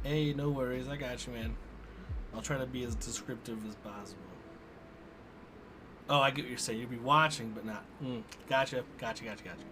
Hey, no worries. I got you, man. I'll try to be as descriptive as possible. Oh, I get what you're saying. You'll be watching, but not. Gotcha. Gotcha. Gotcha. Gotcha.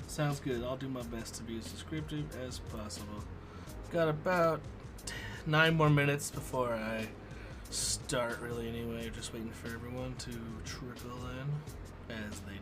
Sounds good. I'll do my best to be as descriptive as possible. Got about 9 more minutes before I start, really, anyway. Just waiting for everyone to trickle in as they do.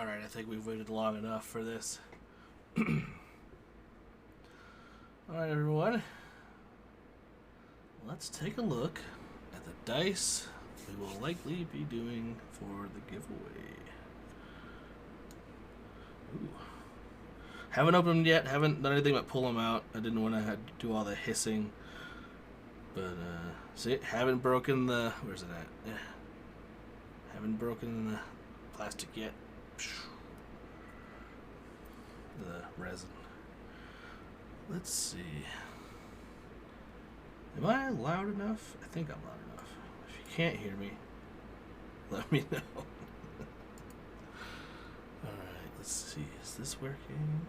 Alright, I think we've waited long enough for this. Alright, everyone. Let's take a look at the dice we will likely be doing for the giveaway. Ooh. Haven't opened them yet. Haven't done anything but pull them out. I didn't want to do all the hissing. But, see, haven't broken the... Where's it at? Yeah. Haven't broken the plastic yet. The resin. Let's see. Am I loud enough? I think I'm loud enough. If you can't hear me, let me know. Alright, let's see. Is this working?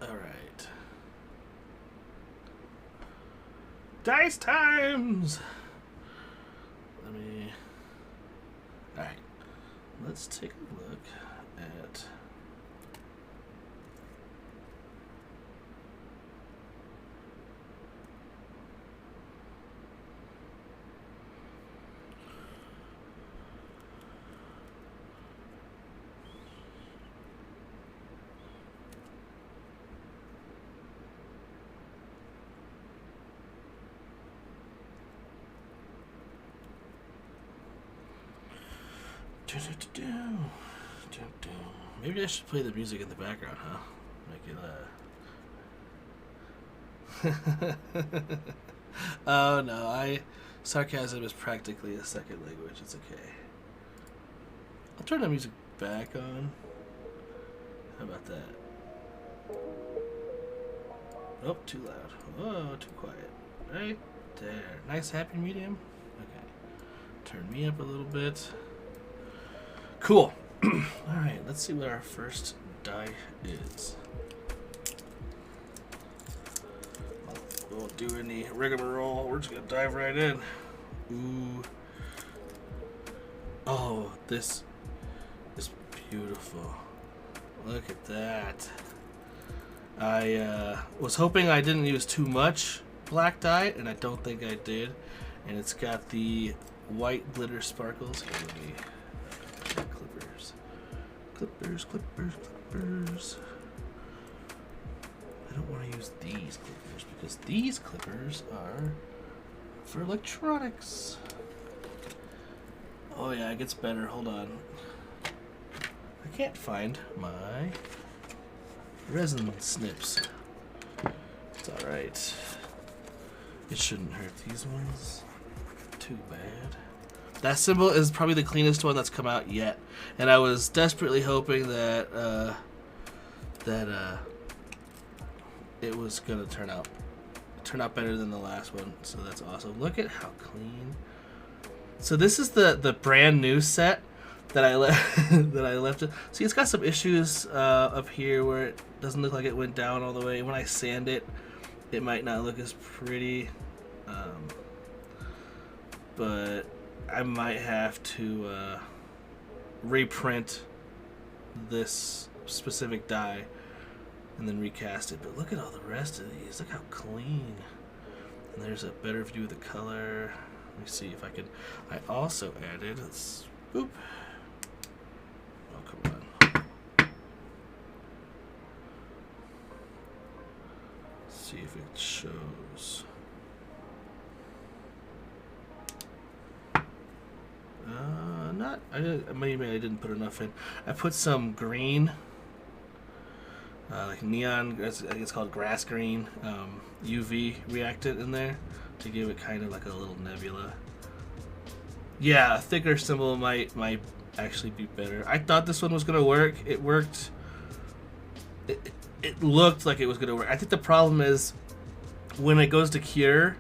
Alright. Dice times! Alright. Let's take a look at... Maybe I should play the music in the background, huh? Make it, Oh no, sarcasm is practically a second language. It's okay. I'll turn the music back on. How about that? Oh, too loud. Oh, too quiet. Right there. Nice happy medium. Okay. Turn me up a little bit. Cool. Alright, let's see what our first die is. We won't do any rigmarole. We're just going to dive right in. Ooh. Oh, this is beautiful. Look at that. I was hoping I didn't use too much black dye, and I don't think I did. And it's got the white glitter sparkles. Here, let me... Clippers. I don't want to use these clippers because these clippers are for electronics. Oh yeah, it gets better. Hold on. I can't find my resin snips. It's alright. It shouldn't hurt these ones too bad. That symbol is probably the cleanest one that's come out yet, and I was desperately hoping that it was gonna turn out better than the last one. So that's awesome. Look at how clean. So this is the brand new set that I left it. See, it's got some issues up here where it doesn't look like it went down all the way. When I sand it, it might not look as pretty, but I might have to reprint this specific die and then recast it. But look at all the rest of these. Look how clean. And there's a better view of the color. Let me see if I can. I also added. Let's. Boop. Oh, come on. Let's see if it shows. Maybe I didn't put enough in. I put some green, like neon, I think it's called grass green, UV reactant in there to give it kind of like a little nebula. Yeah, a thicker symbol might actually be better. I thought this one was gonna work. It worked. It looked like it was gonna work. I think the problem is when it goes to cure,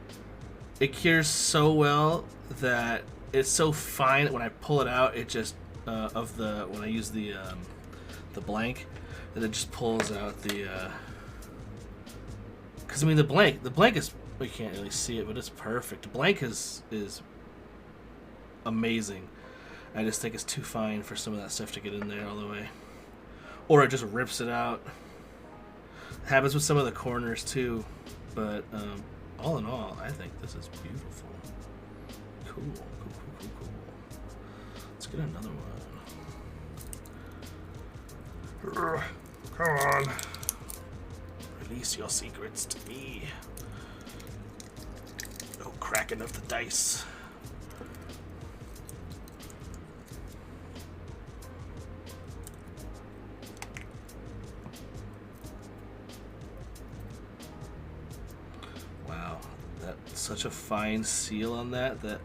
it cures so well that it's so fine that when I pull it out, it just when I use the blank, that it just pulls out the. Because I mean the blank is, we can't really see it, but it's perfect. The blank is amazing. I just think it's too fine for some of that stuff to get in there all the way, or it just rips it out. It happens with some of the corners too, but all in all, I think this is beautiful. Cool. Let's get another one. Come on. Release your secrets to me. No cracking of the dice. Wow, that's such a fine seal on that you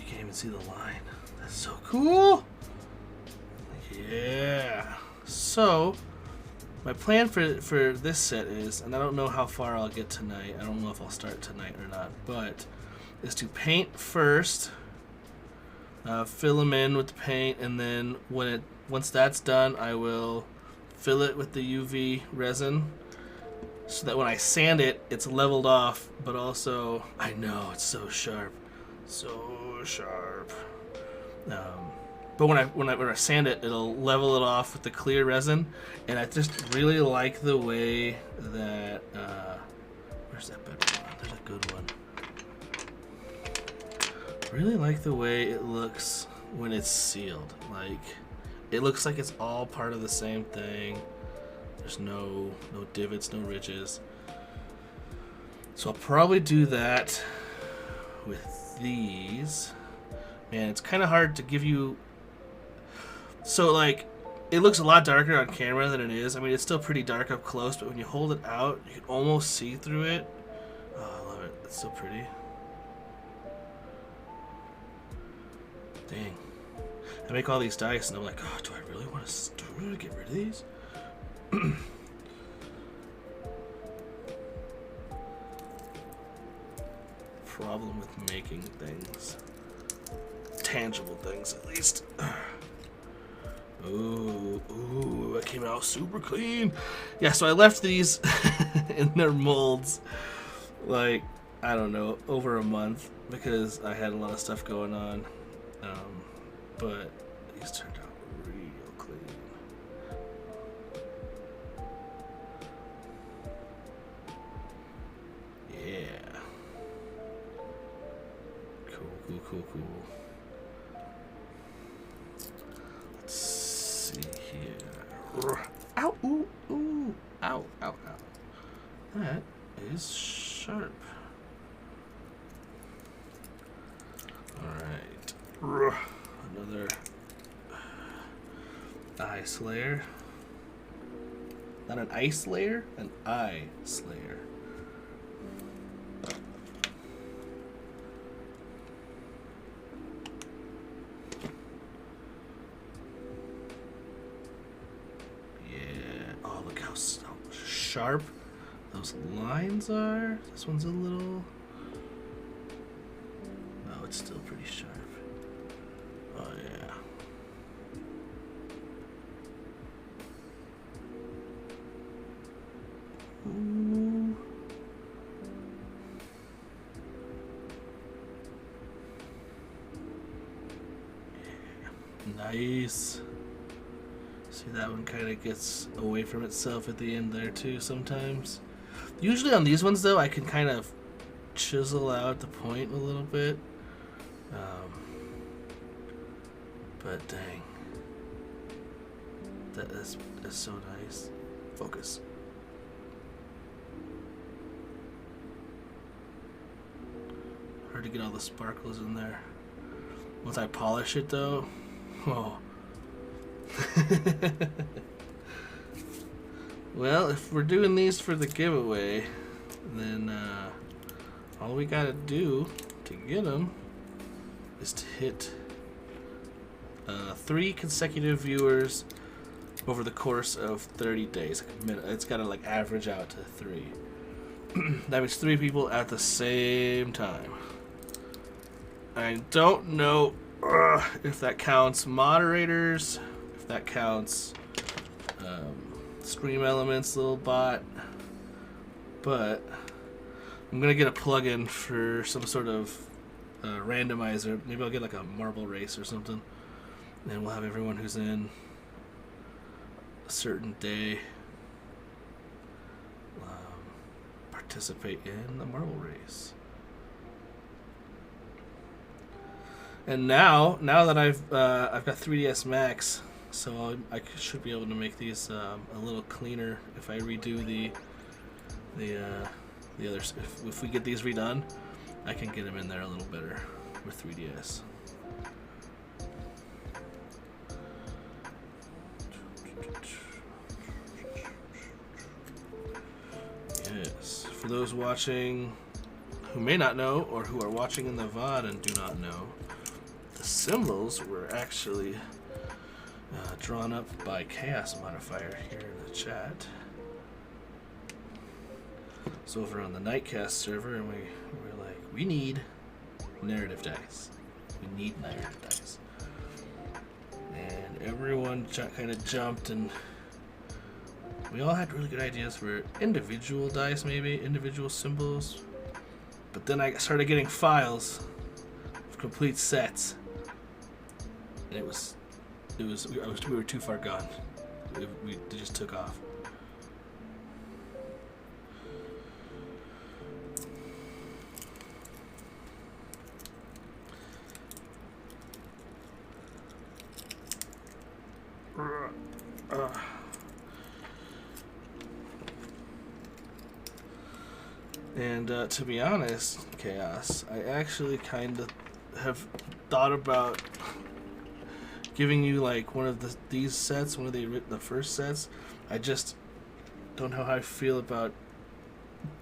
can't even see the line. That's so cool. Yeah. So my plan for this set is, and I don't know how far I'll get tonight. I don't know if I'll start tonight or not, but is to paint first, fill them in with the paint, and then once that's done, I will fill it with the UV resin, so that when I sand it, it's leveled off. But also, I know it's so sharp, so sharp. But when I sand it, it'll level it off with the clear resin, and I just really like the way that. Where's that better one? There's a good one. Really like the way it looks when it's sealed. Like, it looks like it's all part of the same thing. There's no divots, no ridges. So I'll probably do that with these. Man, it's kind of hard to give you. So, like, it looks a lot darker on camera than it is. I mean, it's still pretty dark up close, but when you hold it out, you can almost see through it. Oh, I love it. It's so pretty. Dang. I make all these dice, and I'm like, oh, do I really want to get rid of these? Problem with making things. Tangible things, at least. Ooh, that came out super clean. Yeah, so I left these in their molds, like, I don't know, over a month, because I had a lot of stuff going on. But these turned out real clean. Yeah. Cool. Let's see here. Ow, ooh. Ow. That is sharp. Alright. Another eye slayer. Not an ice slayer, an eye slayer. Sharp those lines are. This one's a little. Oh, it's still pretty sharp. Oh yeah. Ooh. Yeah. Nice. See, that one kind of gets away from itself at the end there too sometimes. Usually on these ones though, I can kind of chisel out the point a little bit. But dang. That's so nice. Focus. Hard to get all the sparkles in there. Once I polish it though, oh. Well, if we're doing these for the giveaway, then all we gotta do to get them is to hit 3 consecutive viewers over the course of 30 days. It's gotta like average out to 3. That means 3 people at the same time. I don't know if that counts moderators, if that counts Stream Elements little bot, but I'm gonna get a plugin for some sort of randomizer. Maybe I'll get like a marble race or something, and we'll have everyone who's in a certain day participate in the marble race. And now that I've got 3ds Max, so I should be able to make these a little cleaner if I redo the others. If we get these redone, I can get them in there a little better with 3ds. Yes, for those watching who may not know, or who are watching in the VOD and do not know, the symbols were actually drawn up by Chaos Modifier here in the chat. So over on the Nightcast server, and we're like, we need narrative dice. We need narrative dice. And everyone kind of jumped, and we all had really good ideas for individual dice, maybe individual symbols. But then I started getting files of complete sets, and we were too far gone. They just took off. And to be honest, Chaos, I actually kind of have thought about giving you like one of these sets, one of the first sets. I just don't know how I feel about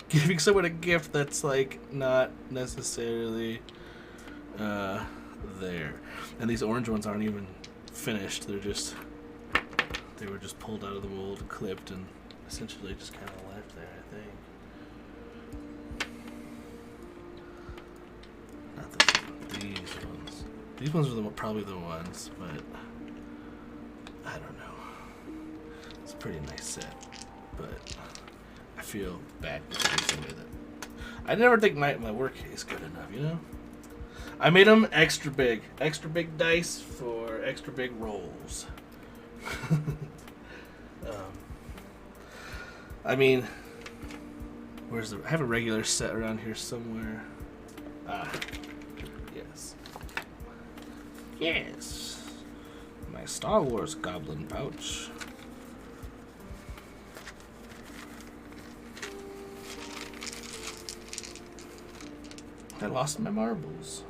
giving someone a gift that's like not necessarily there. And these orange ones aren't even finished. They were just pulled out of the mold, clipped, and essentially just kind of left there, I think. Not these ones. These ones are probably the ones, but I don't know. It's a pretty nice set, but I feel bad using it. I never think my work is good enough, you know? I made them extra big dice for extra big rolls. I mean, I have a regular set around here somewhere. Yes, my Star Wars goblin pouch. I lost my marbles.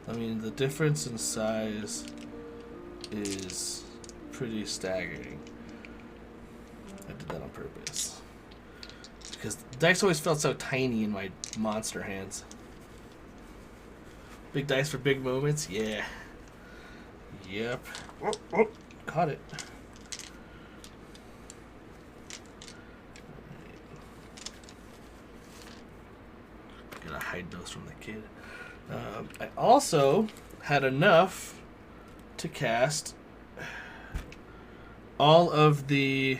I mean, the difference in size is pretty staggering. I did that on purpose. Because the dice always felt so tiny in my monster hands. Big dice for big moments? Yeah. Yep. Oh, caught it. Gotta hide those from the kid. I also had enough to cast all of the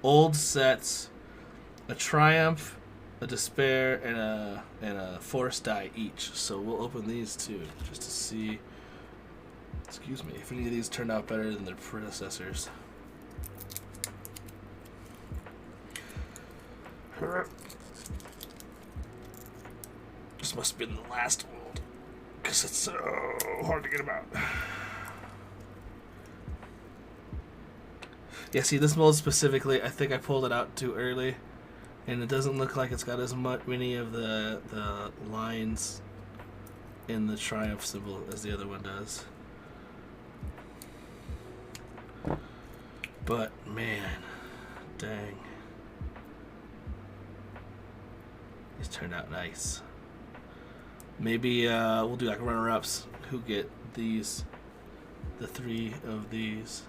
old sets, a Triumph, a Despair, and a Force die each. So we'll open these too, just to see, excuse me, if any of these turned out better than their predecessors. This must have been the last mold, because it's so hard to get about. Yeah, see, this mold specifically, I think I pulled it out too early, and it doesn't look like it's got as many of the lines in the Triumph symbol as the other one does. But, man, dang. These turned out nice. Maybe we'll do like runner-ups who get these, the 3 of these.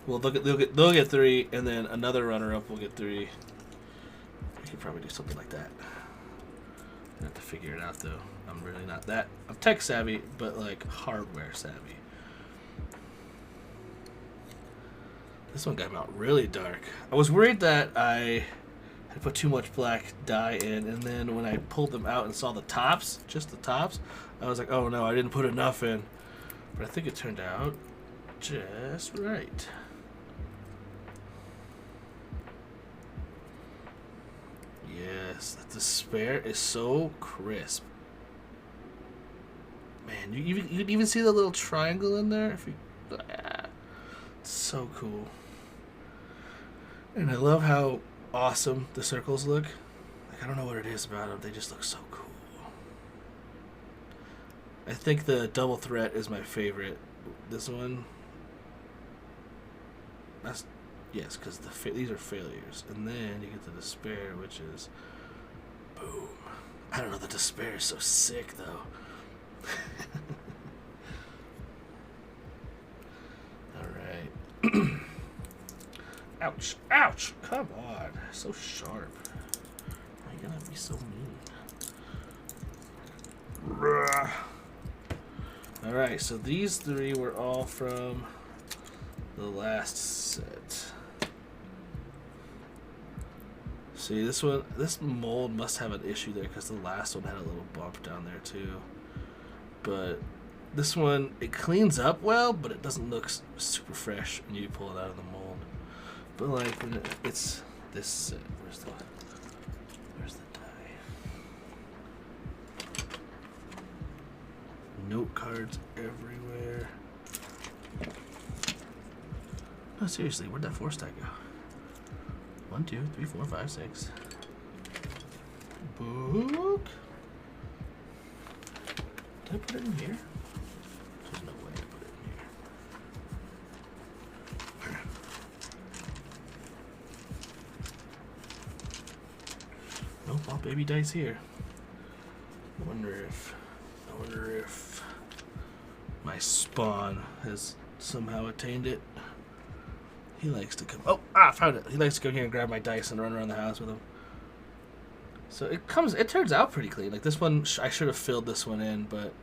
Well, they'll get 3, and then another runner-up will get 3. We could probably do something like that. I have to figure it out though. I'm really not that. I'm tech savvy, but like hardware savvy. This one got out really dark. I was worried that I had put too much black dye in, and then when I pulled them out and saw the tops, just the tops, I was like, oh no, I didn't put enough in. But I think it turned out just right. Yes, the despair is so crisp. Man, you can even see the little triangle in there. If you, it's so cool. And I love how awesome the circles look. Like, I don't know what it is about them. They just look so cool. I think the double threat is my favorite. This one. That's, yes, because these are failures. And then you get the despair, which is boom. I don't know, the despair is so sick, though. Alright. Ouch. Ouch! Come on. So sharp. Why you gotta be so mean? Alright, so these three were all from the last set. See, this mold must have an issue there because the last one had a little bump down there too. But this one, it cleans up well, but it doesn't look super fresh when you pull it out of the mold. But like when it's this set, where's the die? Note cards everywhere. No, seriously, where'd that 4 stack go? 1, 2, 3, 4, 5, 6. Book. Did I put it in here? There's no way I put it in here. Nope, all baby dice here. I wonder if my spawn has somehow attained it. He likes to come. Oh, found it. He likes to go here and grab my dice and run around the house with them. So it turns out pretty clean. Like this one, I should have filled this one in, but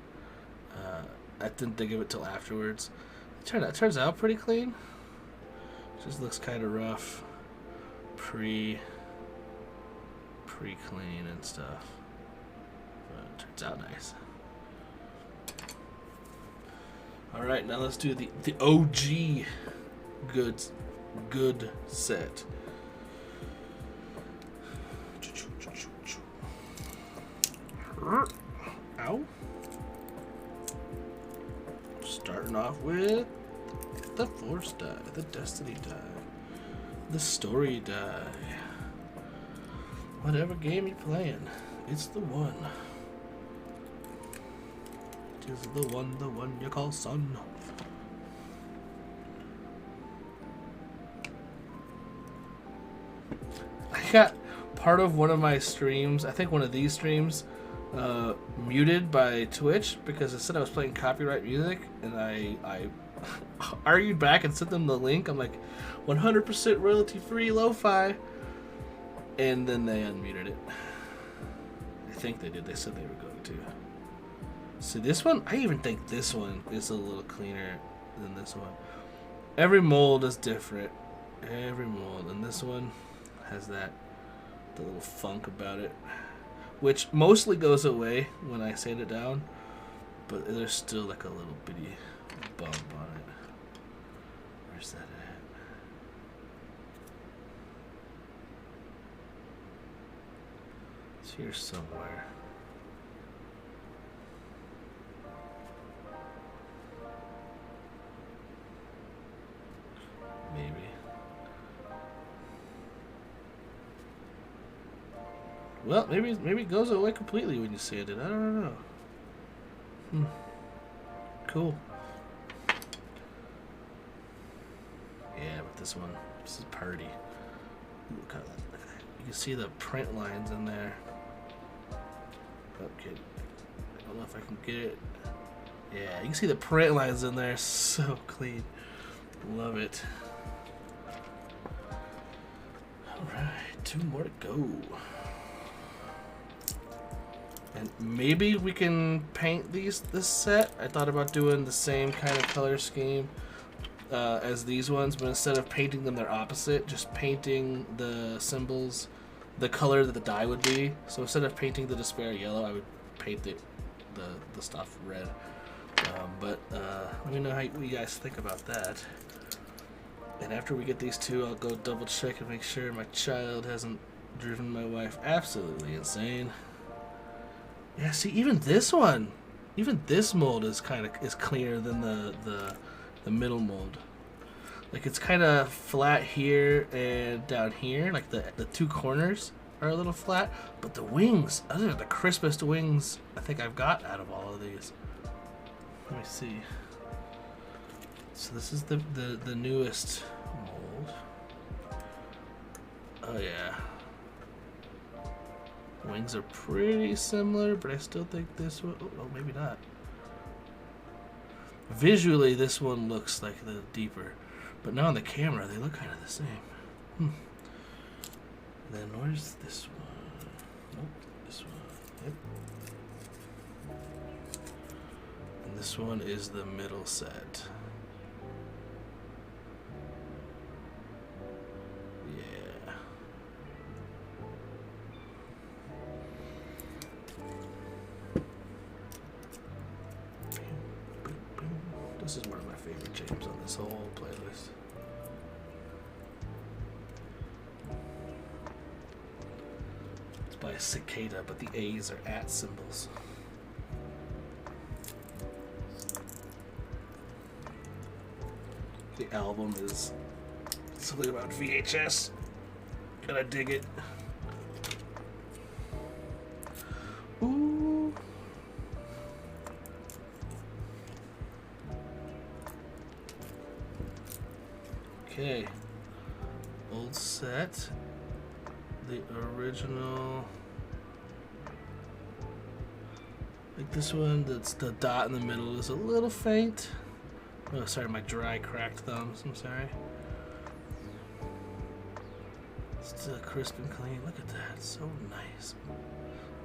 I didn't think of it till afterwards. It turns out pretty clean. Just looks kind of rough, pre-clean and stuff. But it turns out nice. All right, now let's do the OG good set. Ow. Starting off with the Force die, the Destiny die, the Story die. Whatever game you're playing, it's the one. It is the one you call son. I got part of one of my streams, I think one of these streams, muted by Twitch because it said I was playing copyright music, and I argued back and sent them the link. I'm like, 100% royalty free lo-fi, and then they unmuted it. I think they did. They said they were going to. See, this one, I even think this one is a little cleaner than this one. Every mold is different. Every mold, and this one has the little funk about it, which mostly goes away when I sand it down, but there's still like a little bitty bump on it. Where's that at? It's here somewhere. Maybe. Well, maybe it goes away completely when you sand it. I don't know. Cool. Yeah, but this is party. Look how that. You can see the print lines in there. Okay. I don't know if I can get it. Yeah, you can see the print lines in there. So clean. Love it. Alright, 2 more to go. And maybe we can paint this set. I thought about doing the same kind of color scheme as these ones, but instead of painting them their opposite, just painting the symbols the color that the die would be. So instead of painting the despair yellow, I would paint the stuff red. But let me know what you guys think about that. And after we get these 2, I'll go double check and make sure my child hasn't driven my wife absolutely insane. Yeah, see, even this one, even this mold is cleaner than the middle mold. Like it's kind of flat here and down here, like the two corners are a little flat, but the wings, those are the crispest wings I think I've got out of all of these. Let me see. So this is the newest mold. Oh yeah. Wings are pretty similar, but I still think this one, oh, maybe not. Visually, this one looks like the deeper, but now on the camera, they look kind of the same. Then where's this one? Nope, this one. Yep. And this one is the middle set. Yeah. This is one of my favorite jams on this whole playlist. It's by Cicada, but the A's are at symbols. The album is something about VHS, and I dig it. Ooh. Okay. Old set. The original. Like this one, that's the dot in the middle is a little faint. Oh, sorry, my dry, cracked thumbs. I'm sorry. Still crisp and clean. Look at that. So nice.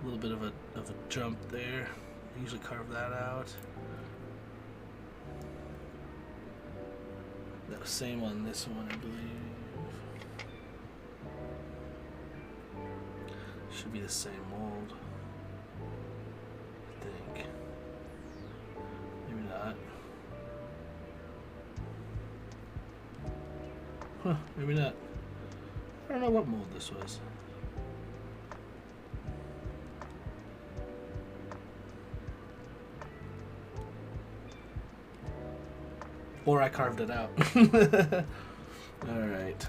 A little bit of a jump there. I usually carve that out. That was same on this one, I believe. Should be the same mold. I think. Maybe not. Huh, maybe not. I don't know what mold this was. Or I carved it out. Alright.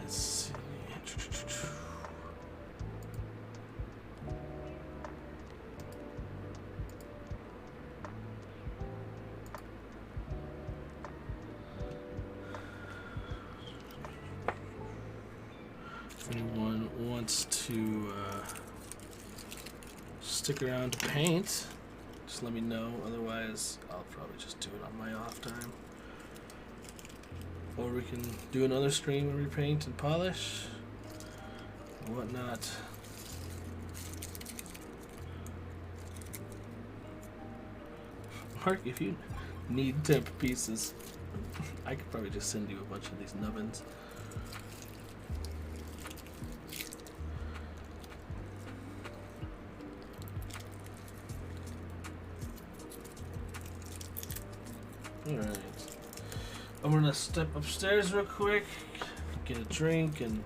Let's see. If anyone wants to stick around to paint, just let me know. Otherwise, I'll probably just do it on my off time. Or we can do another stream where we paint and polish and whatnot. Mark, if you need temp pieces, I could probably just send you a bunch of these nubbins. Alright. I'm gonna step upstairs real quick, get a drink and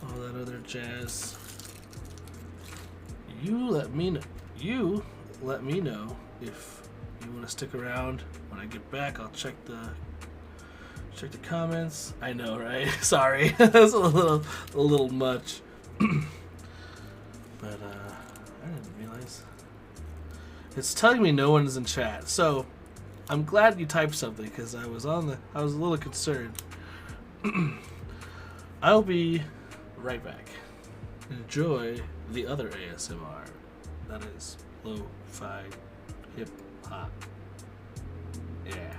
all that other jazz. You let me know if you want to stick around. When I get back, I'll check the comments. I know, right? Sorry. That's a little much. But I didn't realize. It's telling me no one is in chat. So I'm glad you typed something because I was a little concerned. I'll be right back. Enjoy the other ASMR. That is lo-fi hip hop. Yeah.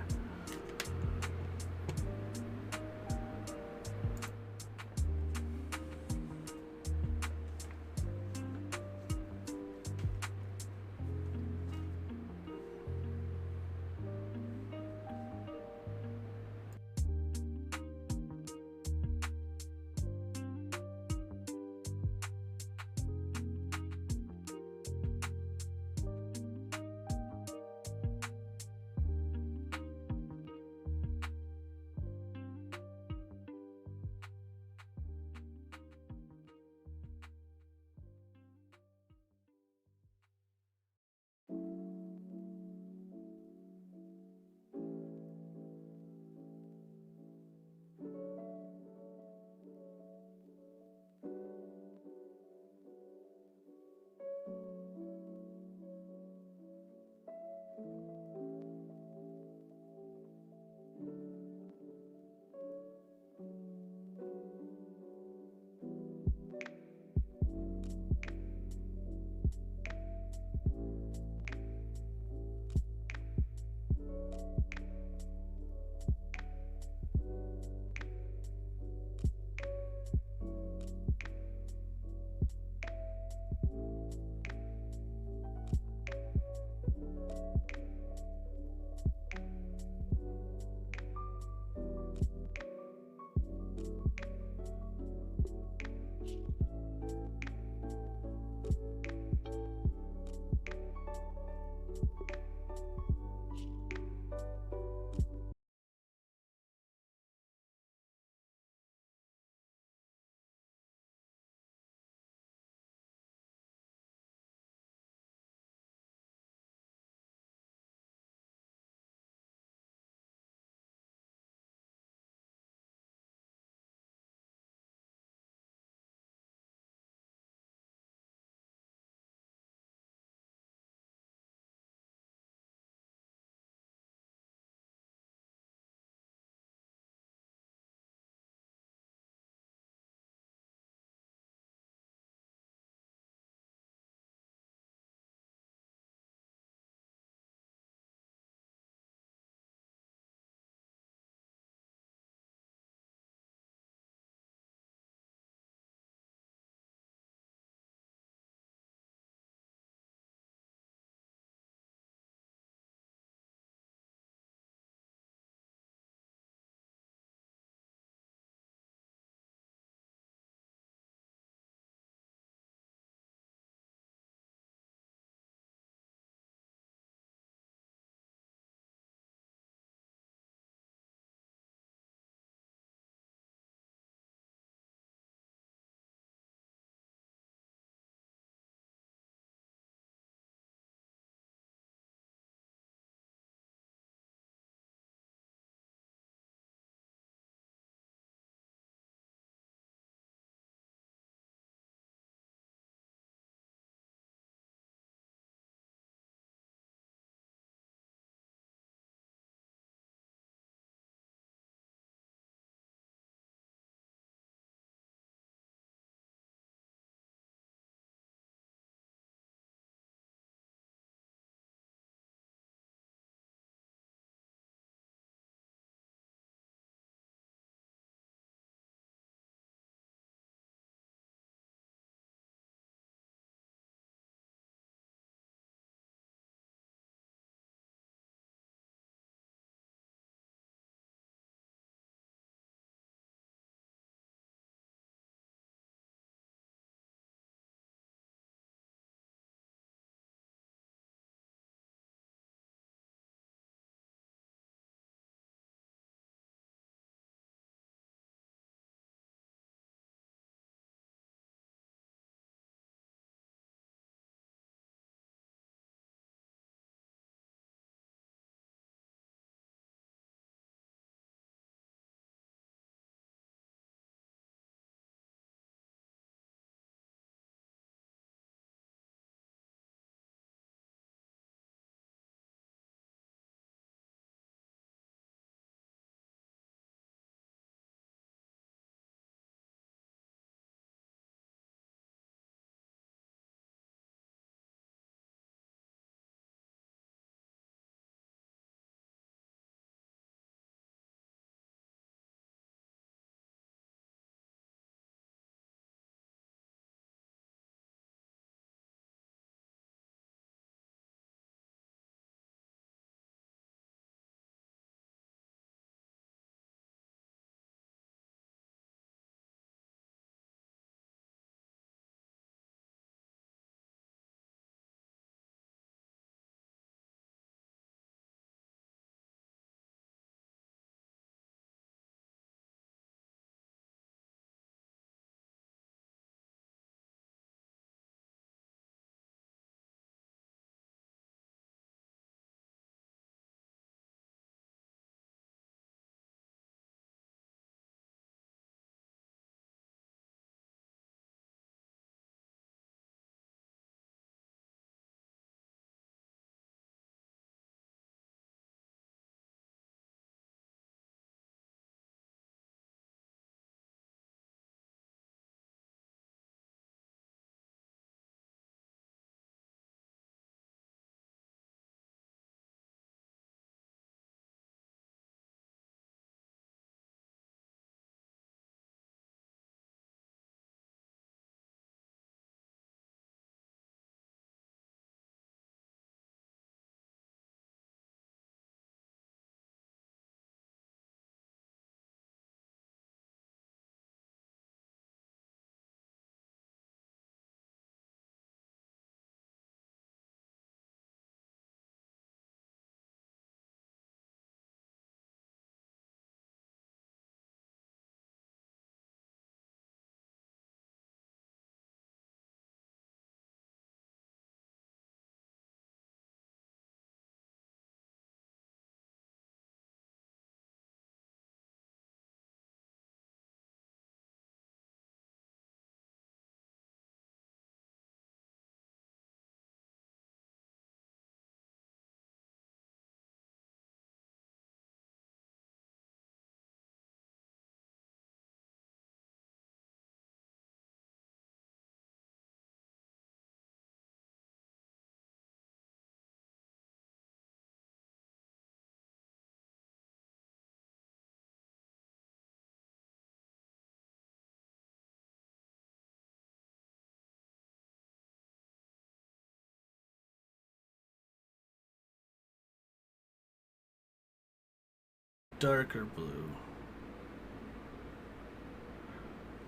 darker blue.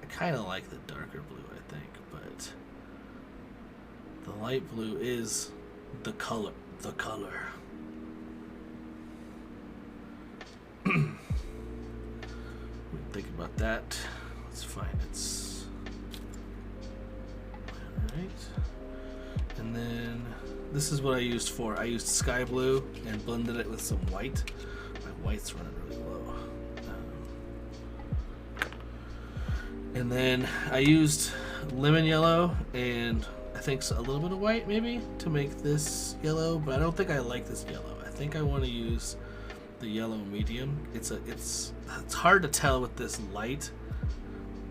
I kind of like the darker blue, I think, but the light blue is the color. The color. Think about that. Let's find its. Alright. And then this is what I used for. I used sky blue and blended it with some white. My white's running really low. And then I used lemon yellow and I think a little bit of white maybe to make this yellow, but I don't think I like this yellow. I think I want to use the yellow medium. It's hard to tell with this light,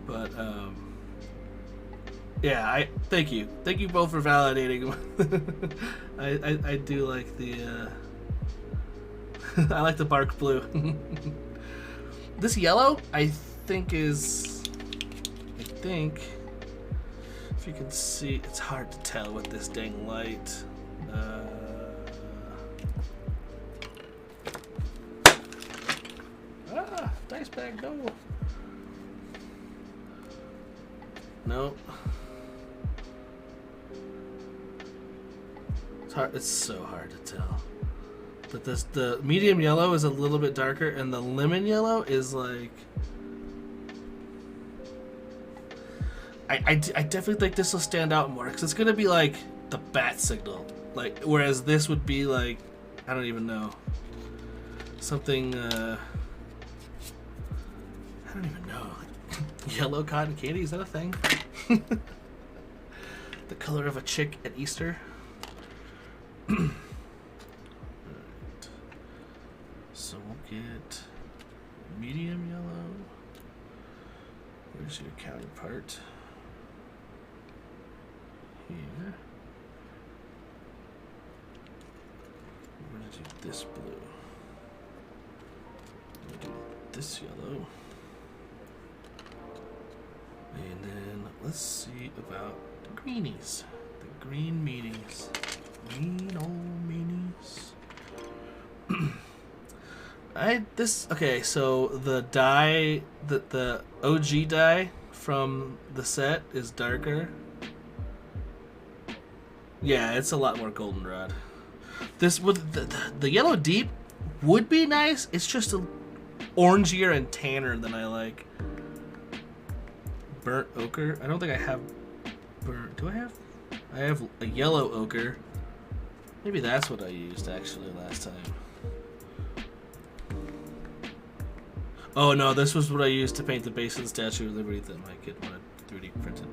but yeah, thank you both for validating. I do like the I like the bark blue. This yellow I think if you can see, it's hard to tell with this dang light. Dice bag, no. Nope. It's hard. It's so hard to tell. But the medium yellow is a little bit darker, and the lemon yellow is like. I definitely think this will stand out more because it's gonna be like the bat signal, like whereas this would be like I don't even know something. I don't even know. Yellow cotton candy, is that a thing? The color of a chick at Easter. Right. So we'll get medium yellow. Where's your counterpart? Here. We're gonna do this blue. We'll do this yellow. And then let's see about the greenies. The green meanies. Green old meanies. Okay, so the dye, the OG dye from the set is darker. Yeah, it's a lot more goldenrod. This with the yellow deep would be nice. It's just a orangier and tanner than I like. Burnt ochre. I don't think I have burnt. Do I have? I have a yellow ochre. Maybe that's what I used actually last time. Oh no, this was what I used to paint the base of the Statue of Liberty that my kid wanted 3D printed.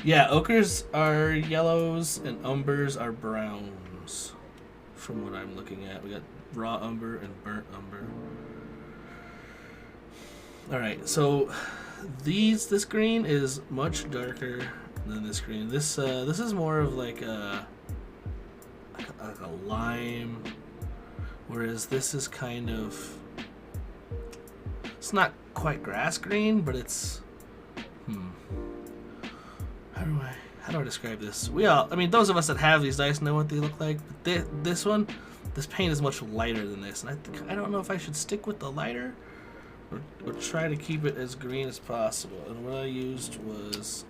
Yeah, ochres are yellows and umbers are browns. From what I'm looking at, we got raw umber and burnt umber. All right, so this green is much darker than this green. This is more of like a lime, whereas this is kind of, it's not quite grass green, but it's how do I describe this? I mean, those of us that have these dice know what they look like. But this paint is much lighter than this, and I don't know if I should stick with the lighter or try to keep it as green as possible. And what I used was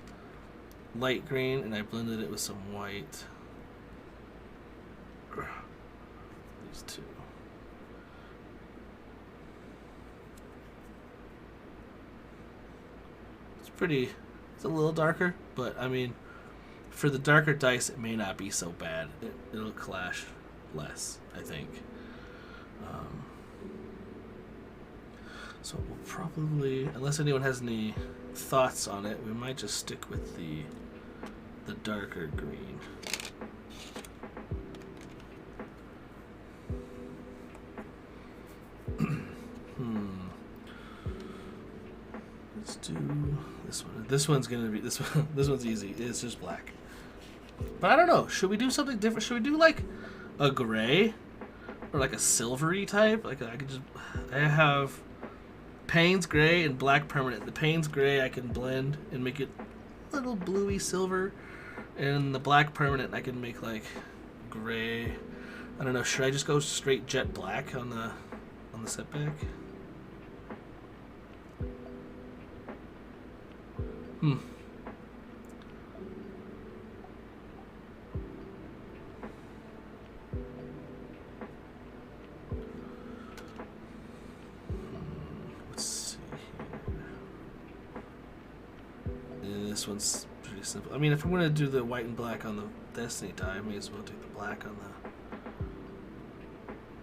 light green, and I blended it with some white. These two. It's a little darker, but I mean, for the darker dice, it may not be so bad. It'll clash less, I think. So we'll probably, unless anyone has any thoughts on it, we might just stick with the darker green. Let's do this one. This one's gonna be this one's easy. It's just black. But I don't know. Should we do something different? Should we do like a gray or like a silvery type? Like I have Payne's gray and black permanent. The Payne's gray I can blend and make it a little bluey silver, and the black permanent I can make like gray I don't know. Should I just go straight jet black on the setback? Let's see here. Yeah, this one's pretty simple. I mean, if I'm going to do the white and black on the Destiny die, I may as well do the black on the...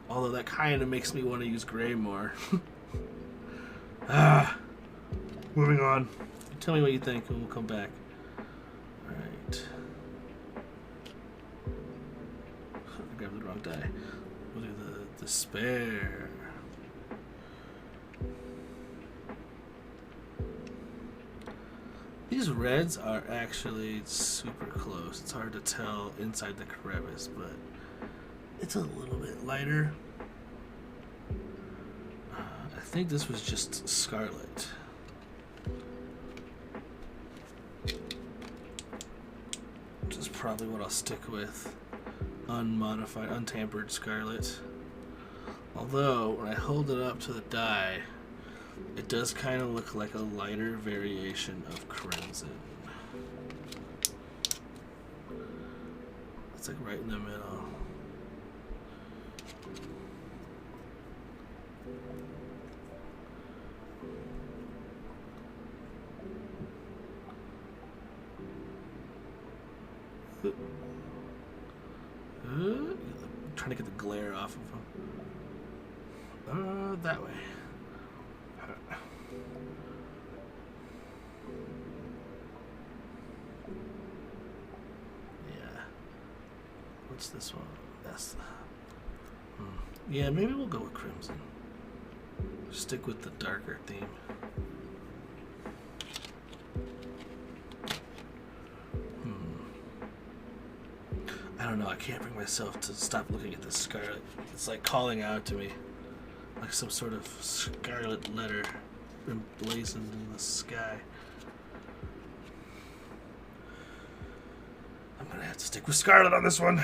Although that kind of makes me want to use gray more. Moving on. Tell me what you think and we'll come back. Alright. I grabbed the wrong die. We'll do the despair. These reds are actually super close. It's hard to tell inside the crevice, but it's a little bit lighter. I think this was just scarlet. Which is probably what I'll stick with. Unmodified, untampered scarlet. Although, when I hold it up to the die, it does kind of look like a lighter variation of crimson. It's like right in the middle. Trying to get the glare off of them. That way. Yeah. What's this one? That's the... Yeah, maybe we'll go with crimson. Stick with the darker theme. I don't know, I can't bring myself to stop looking at this scarlet. It's like calling out to me. Like some sort of scarlet letter emblazoned in the sky. I'm gonna have to stick with scarlet on this one.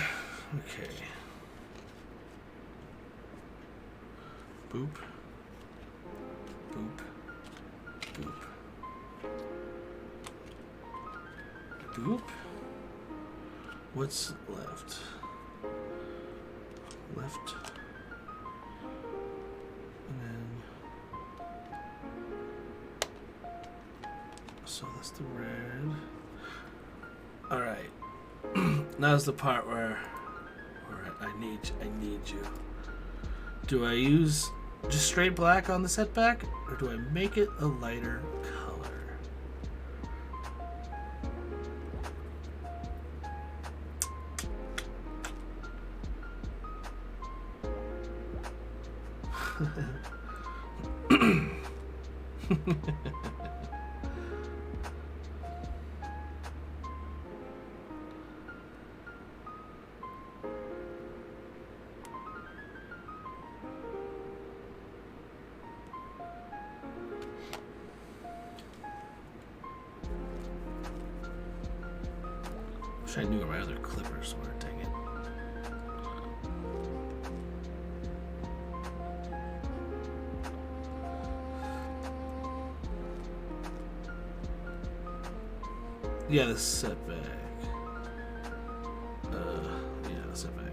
Okay. Boop. Boop. Boop. Boop. What's left? Left. And then... So that's the red. Alright. Now's the part where I need you. Do I use just straight black on the setback? Or do I make it a lighter color? Wish I knew where my other clippers were, dang it. Yeah, the setback. Yeah, the setback.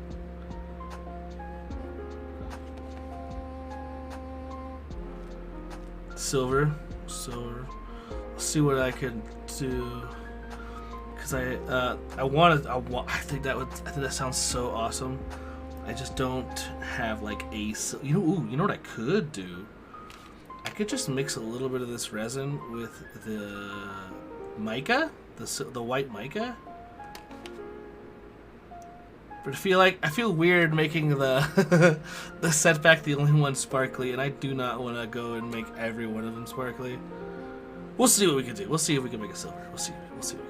Silver. I'll see what I can do. Cause I think that sounds so awesome. I just don't have like a, you know what I could do? I could just mix a little bit of this resin with the mica, the white mica. But I feel weird making the the setback the only one sparkly, and I do not want to go and make every one of them sparkly. We'll see what we can do. We'll see if we can make a silver. We'll see what we can do.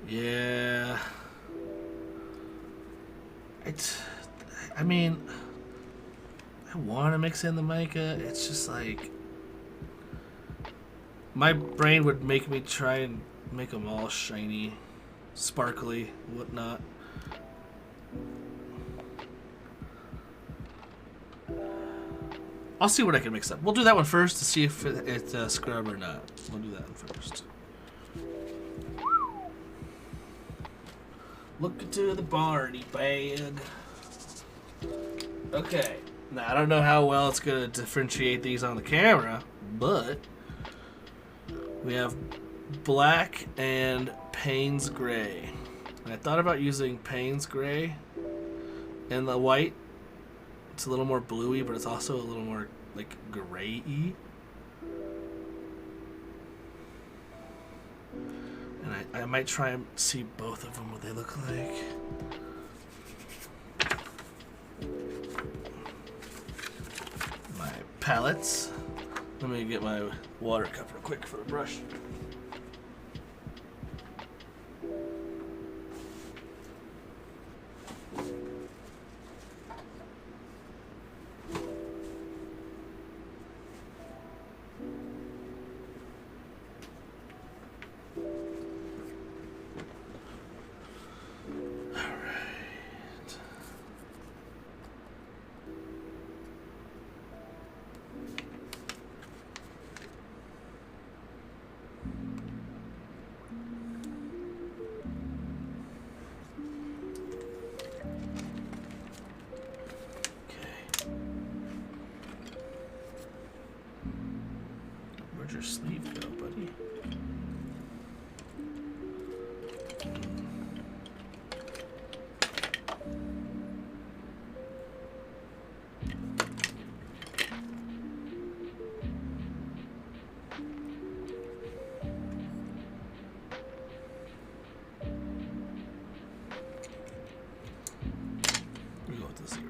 Yeah. I mean, I want to mix in the mica. It's just like my brain would make me try and make them all shiny, sparkly, whatnot. I'll see what I can mix up. We'll do that one first to see if it's a scrub or not. We'll do that one first. Look into the Barney bag. Okay. Now, I don't know how well it's going to differentiate these on the camera, but we have black and Payne's Gray. And I thought about using Payne's Gray and the white. It's a little more bluey, but it's also a little more like gray-y. And I might try and see both of them, what they look like. My palettes. Let me get my water cup real quick for the brush. Where'd your sleeve go, buddy? We go with the 0.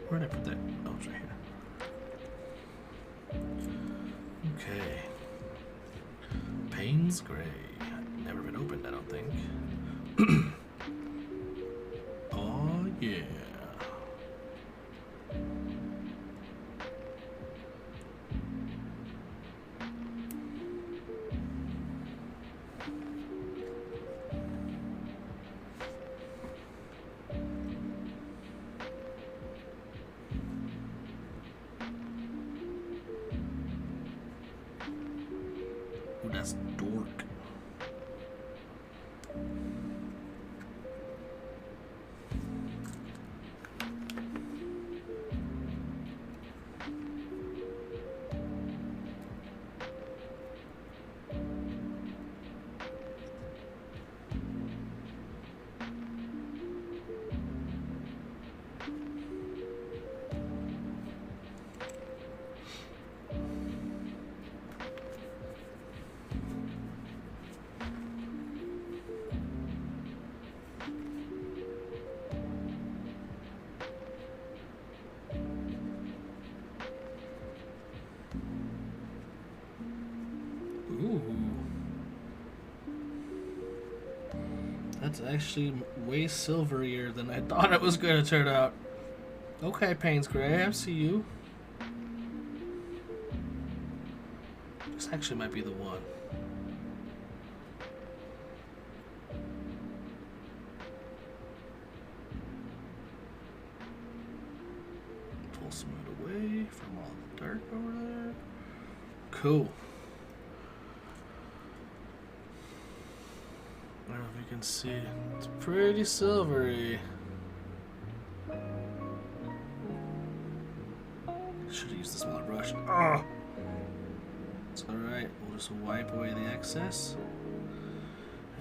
Where did I put that? Oh, it's right here. Okay. Payne's Gray. Never been opened, I don't think. Oh, yeah. Ooh, that's dork. Ooh. That's actually way silverier than I thought it was going to turn out. Okay, Payne's Gray, I see you. This actually might be the one. Pull some of it away from all the dirt over there. Cool. I don't know if you can see. It's pretty silvery. Should have used the smaller brush. Oh! It's alright. We'll just wipe away the excess.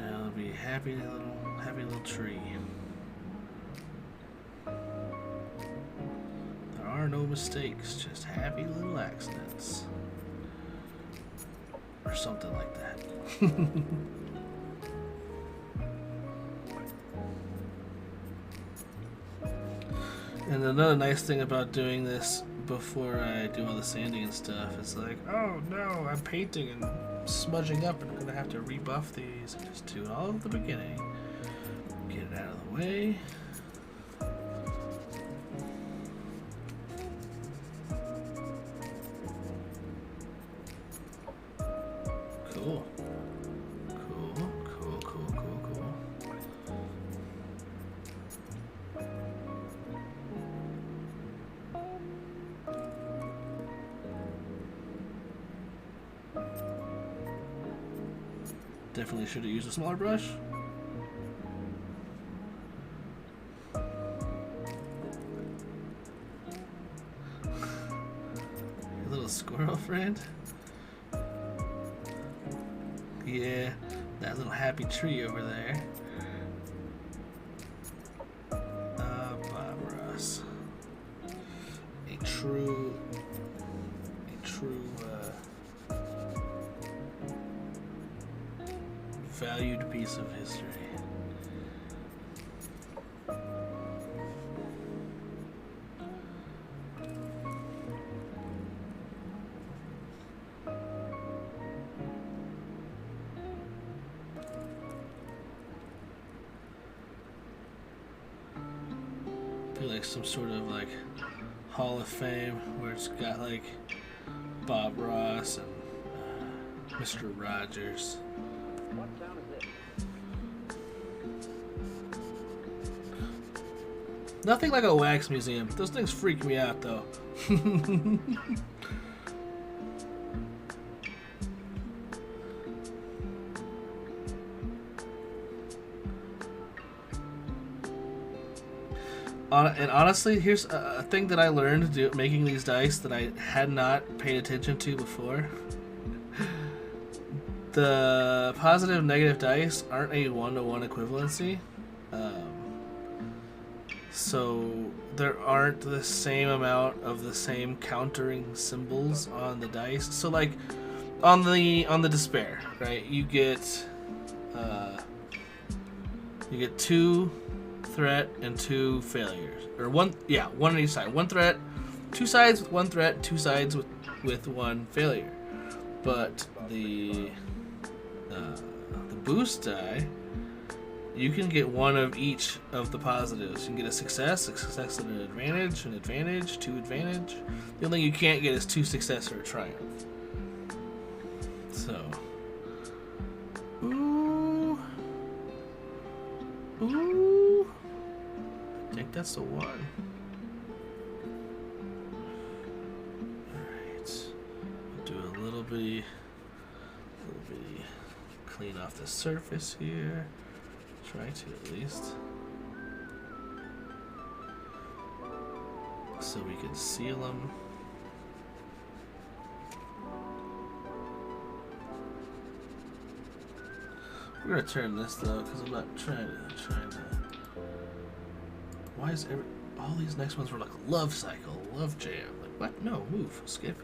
And it'll be a happy little tree. There are no mistakes, just happy little accidents. Or something like that. And another nice thing about doing this before I do all the sanding and stuff is like, oh no, I'm painting and smudging up and I'm gonna have to rebuff these and just do it all at the beginning. Get it out of the way. Cool. Cool, cool, cool, cool, cool. Definitely should have used a smaller brush. Your little squirrel friend. Yeah, that little happy tree over there. Bob Ross. A true valued piece of history. Be like some sort of like Hall of Fame where it's got like Bob Ross and Mr. Rogers. What town is this? Nothing like a wax museum. Those things freak me out though. And honestly, here's a thing that I learned making these dice that I had not paid attention to before. The positive and negative dice aren't a one-to-one equivalency. So there aren't the same amount of the same countering symbols on the dice. So like on the despair, right? You get 2 threat and 2 failures, or one on each side. 1 threat, 2 sides with 1 threat, 2 sides with 1 failure. But the boost die, you can get 1 of each of the positives. You can get a success and an advantage, 2 advantage. The only thing you can't get is 2 success or a triumph. So, ooh, I think that's the one. Alright, do a little bitty clean off the surface here. Try to at least. So we can seal them. We're gonna turn this though, because I'm not trying to. Why is all these next ones were like love cycle, love jam? Like what? No, move, skip.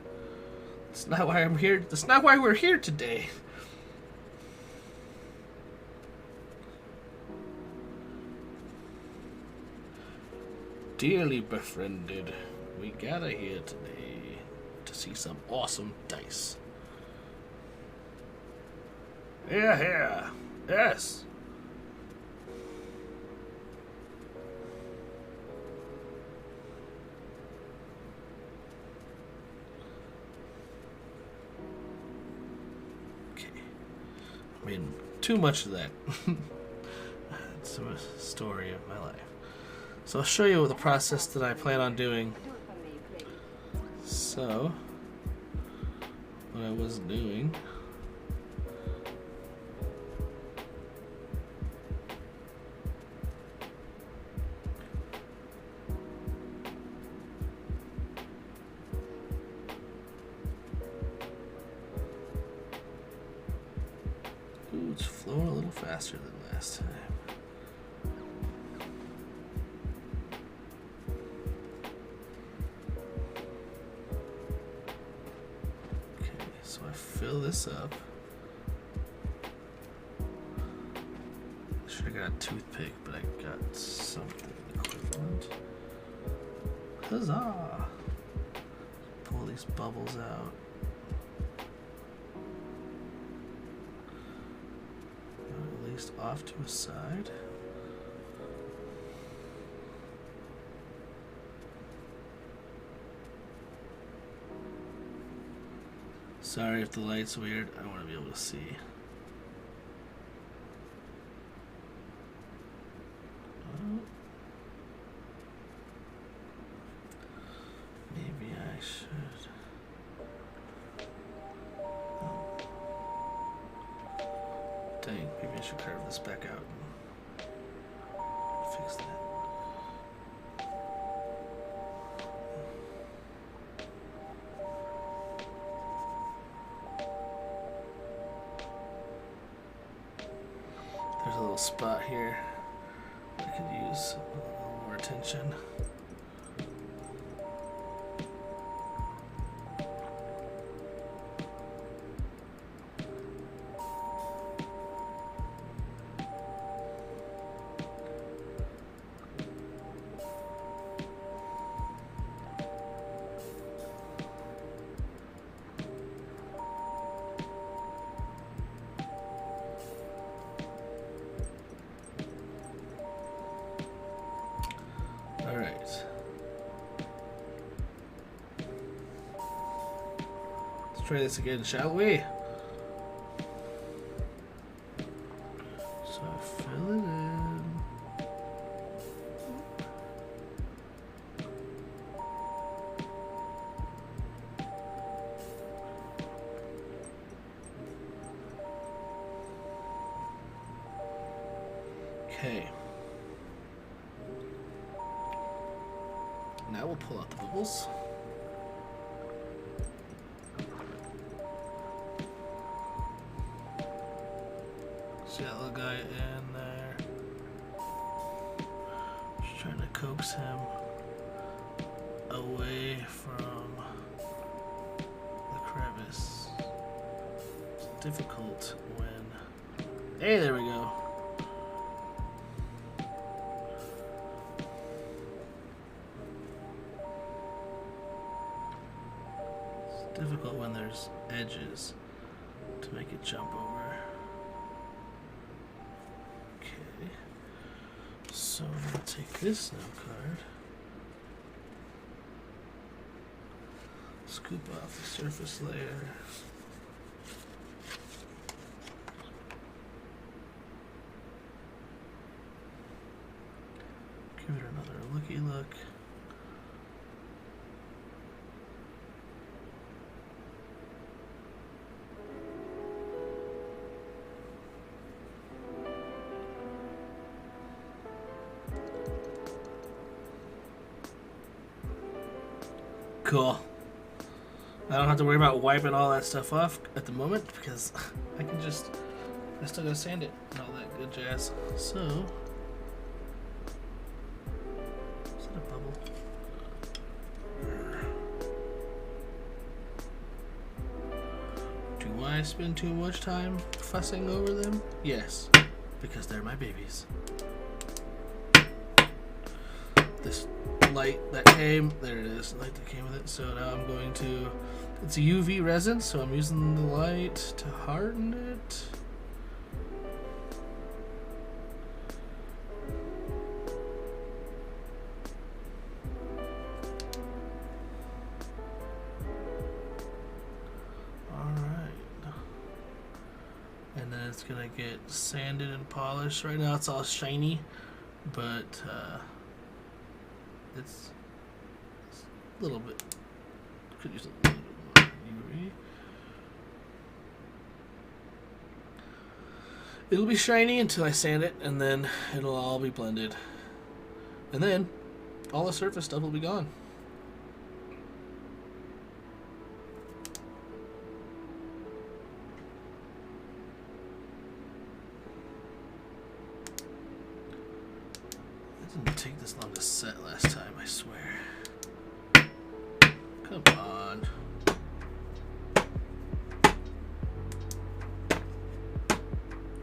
That's not why I'm here. That's not why we're here today. Dearly befriended, we gather here today to see some awesome dice. Yeah, yes. Okay, I mean, too much of that. It's a story of my life. So I'll show you the process that I plan on doing. So, what I was doing. Ooh, it's flowing a little faster than last time. So I fill this up. Should have got a toothpick, but I got something equivalent. Huzzah! Pull these bubbles out. At least off to a side. Sorry if the light's weird. I want to be able to see. Maybe I should. Oh. Dang, maybe I should carve this back out and fix that. There's a little spot here I could use a little more attention. Alright. Let's try this again, shall we? So fill it in. Okay. Now we'll pull out the bubbles. See that little guy in there? Just trying to coax him away from the crevice. It's difficult when... Hey, there we go. Difficult when there's edges to make it jump over. Okay, so I'm gonna take this note card, scoop off the surface layer, give it another looky look. Cool. I don't have to worry about wiping all that stuff off at the moment because I still gotta sand it and all that good jazz. So, is that a bubble? Do I spend too much time fussing over them? Yes, because they're my babies. This light that came, there it is, the light that came with it. So now I'm going to, it's a UV resin, so I'm using the light to harden it. Alright. And then it's gonna get sanded and polished. Right now it's all shiny, but it's a little bit, could use a little bit more UV. It'll be shiny until I sand it, and then it'll all be blended. And then all the surface stuff will be gone. It didn't take this long to set last time, I swear. Come on.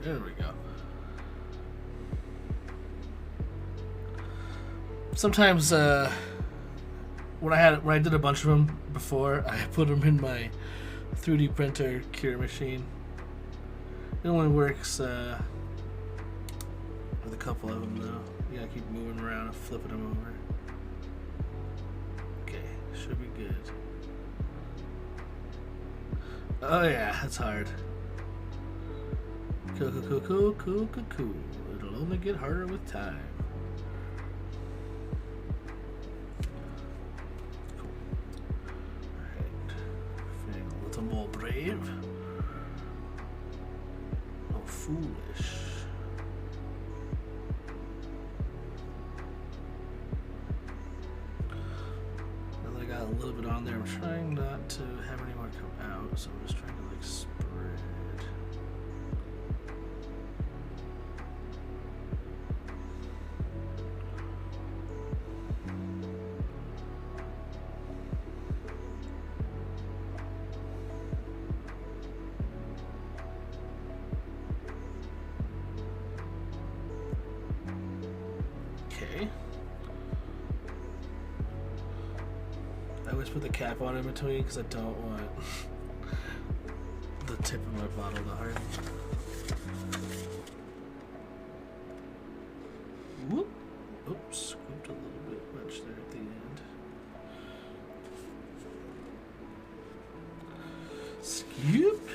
There we go. Sometimes when I did a bunch of them before, I put them in my 3D printer cure machine. It only works with a couple of them though. You gotta keep moving around and flipping them over. Okay, should be good. Oh yeah, that's hard. Cool. It'll only get harder with time. Cool. Alright. Feeling a little more brave. Oh, foolish. Now that I got a little bit on there, I'm trying not to have any more come out, so I'm just trying to like spread. Okay. I always put the cap on in between because I don't want the tip of my bottle to harden. Whoop. Oops, scooped a little bit much there at the end. Scoop.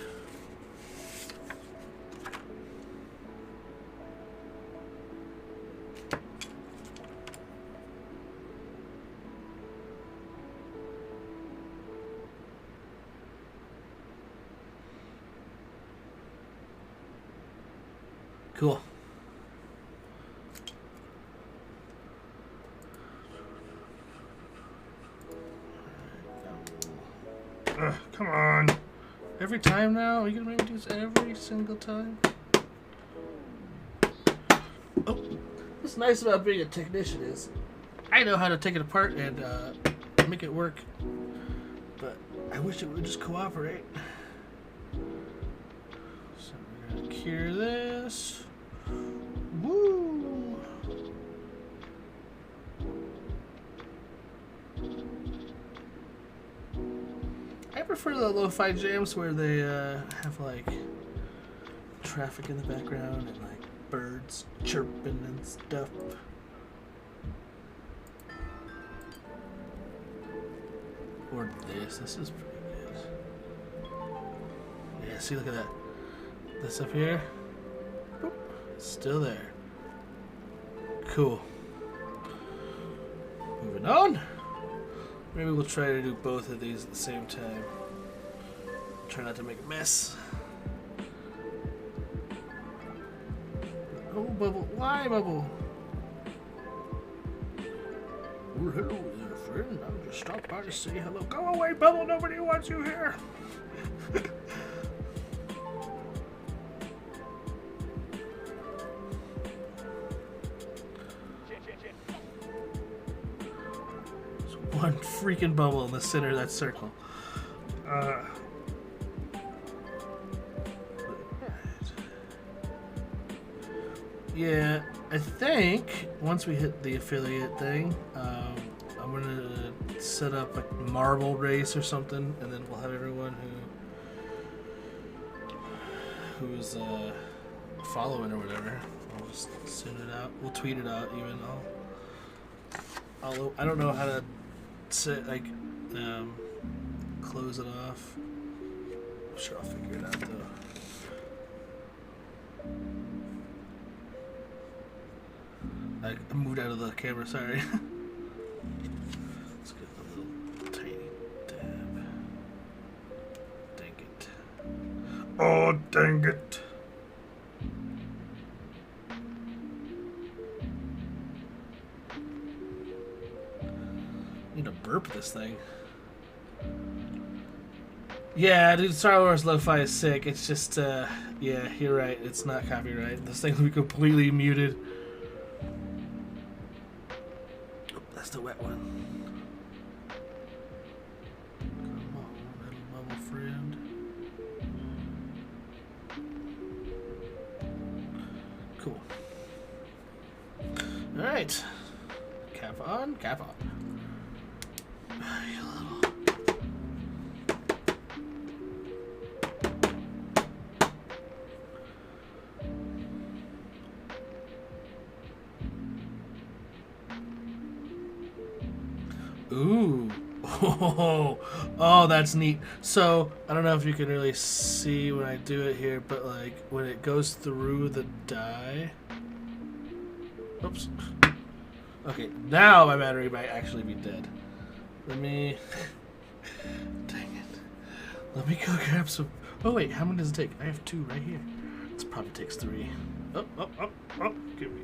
Cool. Come on. Every time now? Are you gonna make me do this every single time? Oh, what's nice about being a technician is I know how to take it apart and make it work. But I wish it would just cooperate. So we're gonna cure this. Woo! I prefer the lo-fi jams where they have like traffic in the background and like birds chirping and stuff. Or this. This is pretty good. Yeah, see, look at that. This up here. Boop, still there. Cool. Moving on. Maybe we'll try to do both of these at the same time. Try not to make a mess. Oh, Bubble. Why, Bubble? Well, hello there, friend. I just stopped by to say hello. Go away, Bubble. Nobody wants you here. There's one freaking bubble in the center of that circle. Yeah, I think once we hit the affiliate thing, I'm gonna set up a marble race or something, and then we'll have everyone who's following or whatever. I'll just send it out. We'll tweet it out even. I don't know how to set close it off. I'm sure I'll figure it out though. I moved out of the camera, sorry. Let's get a little tiny tab. Dang it. Oh, dang it. Need to burp this thing. Yeah, dude, Star Wars Lo-Fi is sick. It's just, yeah, you're right. It's not copyright. This thing will be completely muted. That's the wet one. Come on, little bubble friend. Cool. Alright. Cap on, cap on. Ooh. Oh, oh, that's neat. So, I don't know if you can really see when I do it here, but like when it goes through the die. Oops. Okay, now my battery might actually be dead. Let me. Dang it. Let me go grab some. Oh, wait, how many does it take? I have 2 right here. This probably takes 3. Oh, oh, oh, oh. Give me.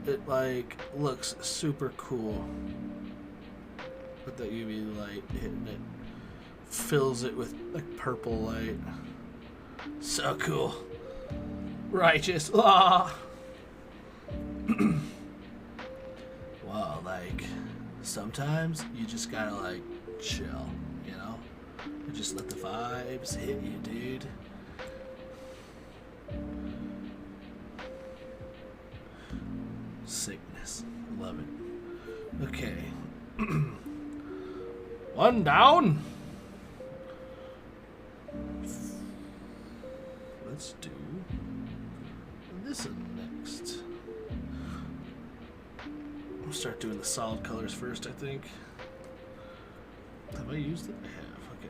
It, like, looks super cool. With that UV light hitting it. Fills it with, like, purple light. So cool. Righteous law. Well, like, sometimes you just gotta, like, chill, you know? You just let the vibes hit you, dude. Sickness. Love it. Okay. 1 down. Let's do this next. I'll start doing the solid colors first, I think. Have I used it? I have. Okay.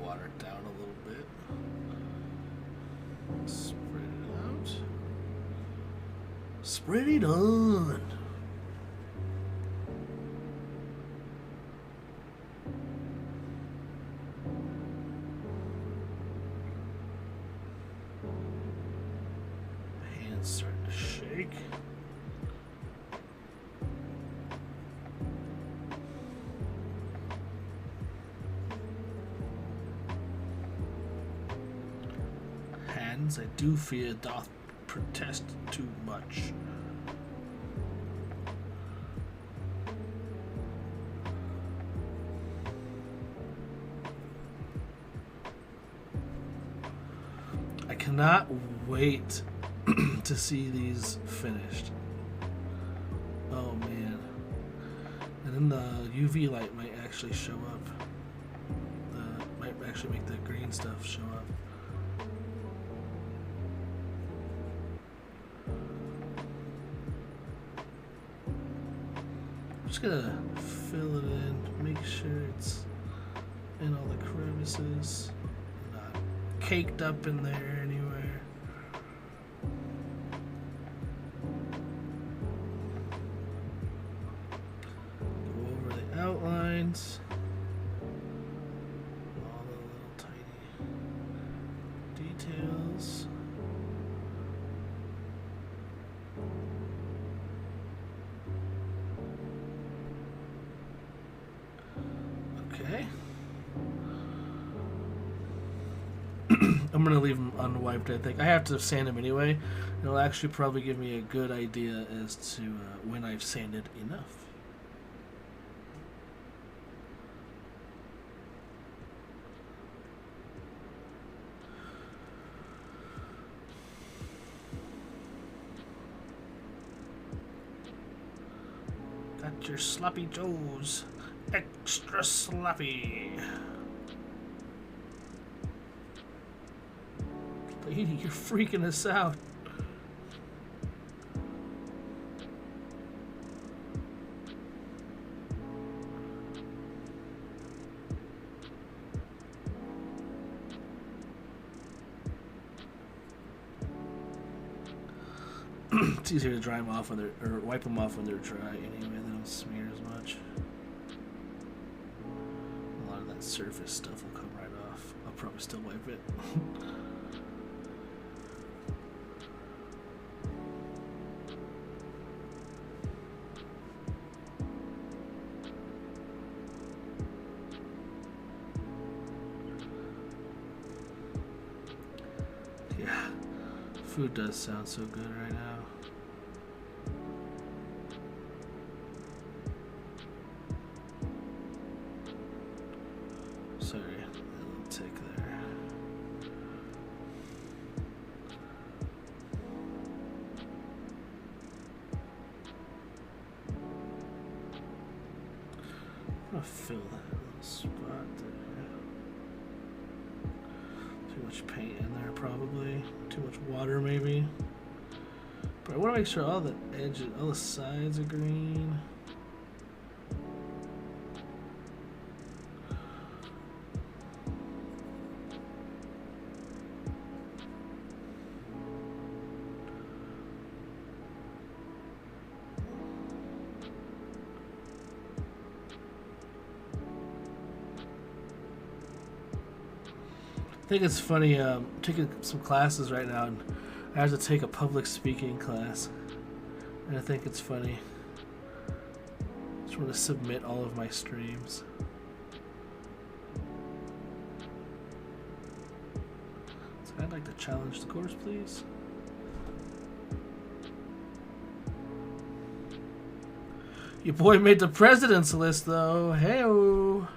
Water it down a little bit. Spread it out. Spread it on. Hands starting to shake. I do fear doth protest too much. I cannot wait to see these finished. Oh man. And then the UV light might actually show up. Might actually make the green stuff show up. I'm just gonna fill it in, make sure it's in all the crevices, not caked up in there anywhere. Go over the outlines, all the little tiny details. Okay. I'm gonna leave them unwiped, I think. I have to sand them anyway. It'll actually probably give me a good idea as to when I've sanded enough. Got your sloppy joes. Extra sloppy. Lady, you're freaking us out. It's easier to dry them off when they're, or wipe them off when they're dry anyway. They don't smear as much. A lot of that surface stuff will come right off. I'll probably still wipe it. Food does sound so good right now. Sorry, a little tick there. I'm gonna fill that little spot there. Too much paint in there, probably. Too much water, maybe. But I want to make sure all the edges, all the sides are green. I think it's funny, I'm taking some classes right now, and I have to take a public speaking class. And I think it's funny. I just want to submit all of my streams. So I'd like to challenge the course, please. Your boy made the president's list, though. Hey-o.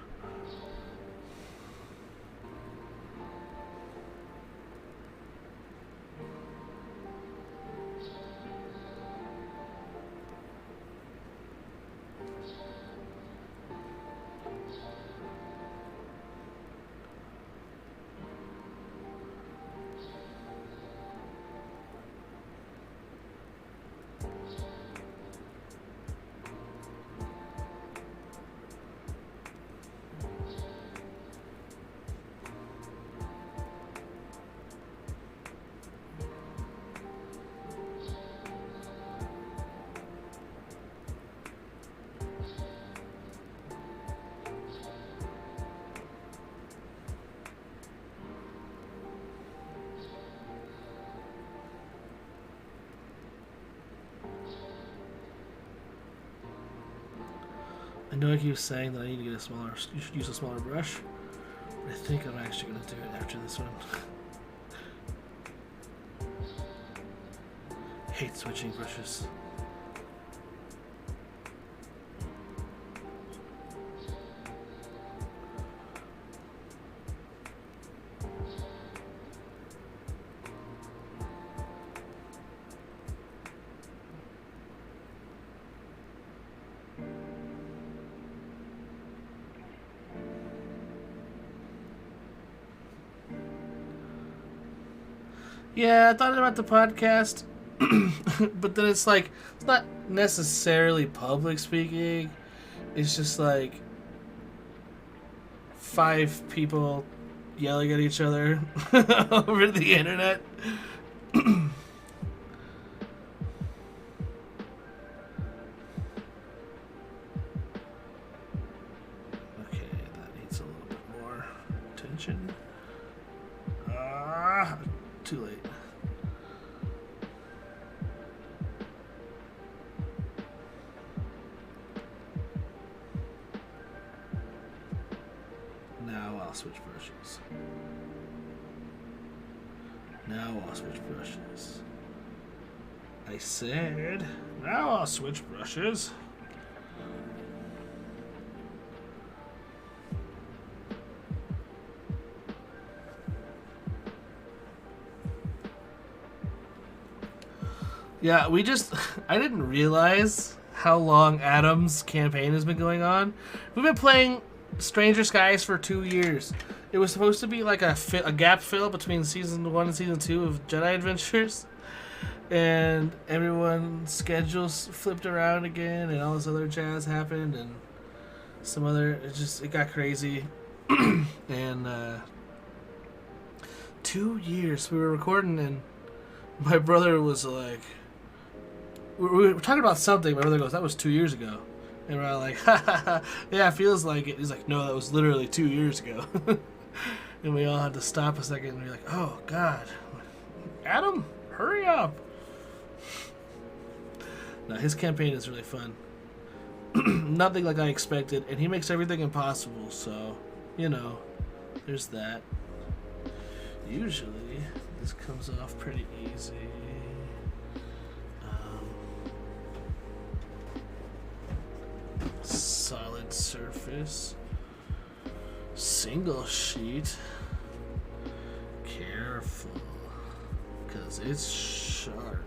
I know I keep saying that I need to get a smaller, you should use a smaller brush, but I think I'm actually going to do it after this one. Hate switching brushes. Yeah, I thought about the podcast, but then it's like, it's not necessarily public speaking. It's just like 5 people yelling at each other over the internet. Okay, that needs a little bit more attention. Too late. Now I'll switch brushes. Now I'll switch brushes. I said, now I'll switch brushes. Yeah, I didn't realize how long Adam's campaign has been going on. We've been playing Stranger Skies for 2 years. It was supposed to be like a gap fill between season 1 and season 2 of Jedi Adventures. And everyone's schedules flipped around again, and all this other jazz happened, and some other, it got crazy. And 2 years we were recording, and my brother was like, we were talking about something. My brother goes, "That was 2 years ago," and we're all like, "Ha ha ha! Yeah, it feels like it." He's like, "No, that was literally 2 years ago." And we all had to stop a second and be like, "Oh God, Adam, hurry up!" No, his campaign is really fun. Nothing like I expected, and he makes everything impossible. So, you know, there's that. Usually, this comes off pretty easy. Solid surface. Single sheet. Careful, because it's sharp.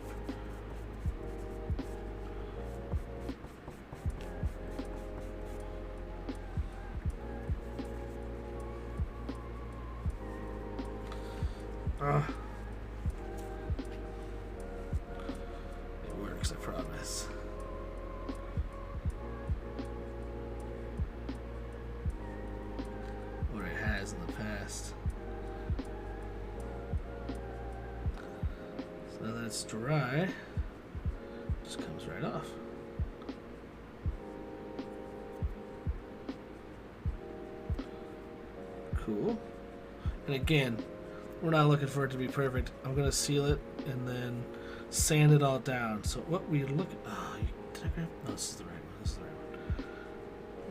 It works, I promise. Or it has in the past. So now that it's dry, it just comes right off. Cool. And again, we're not looking for it to be perfect. I'm gonna seal it and then sand it all down. So what we look at, did I grab? No, this is the right one. This is the right one.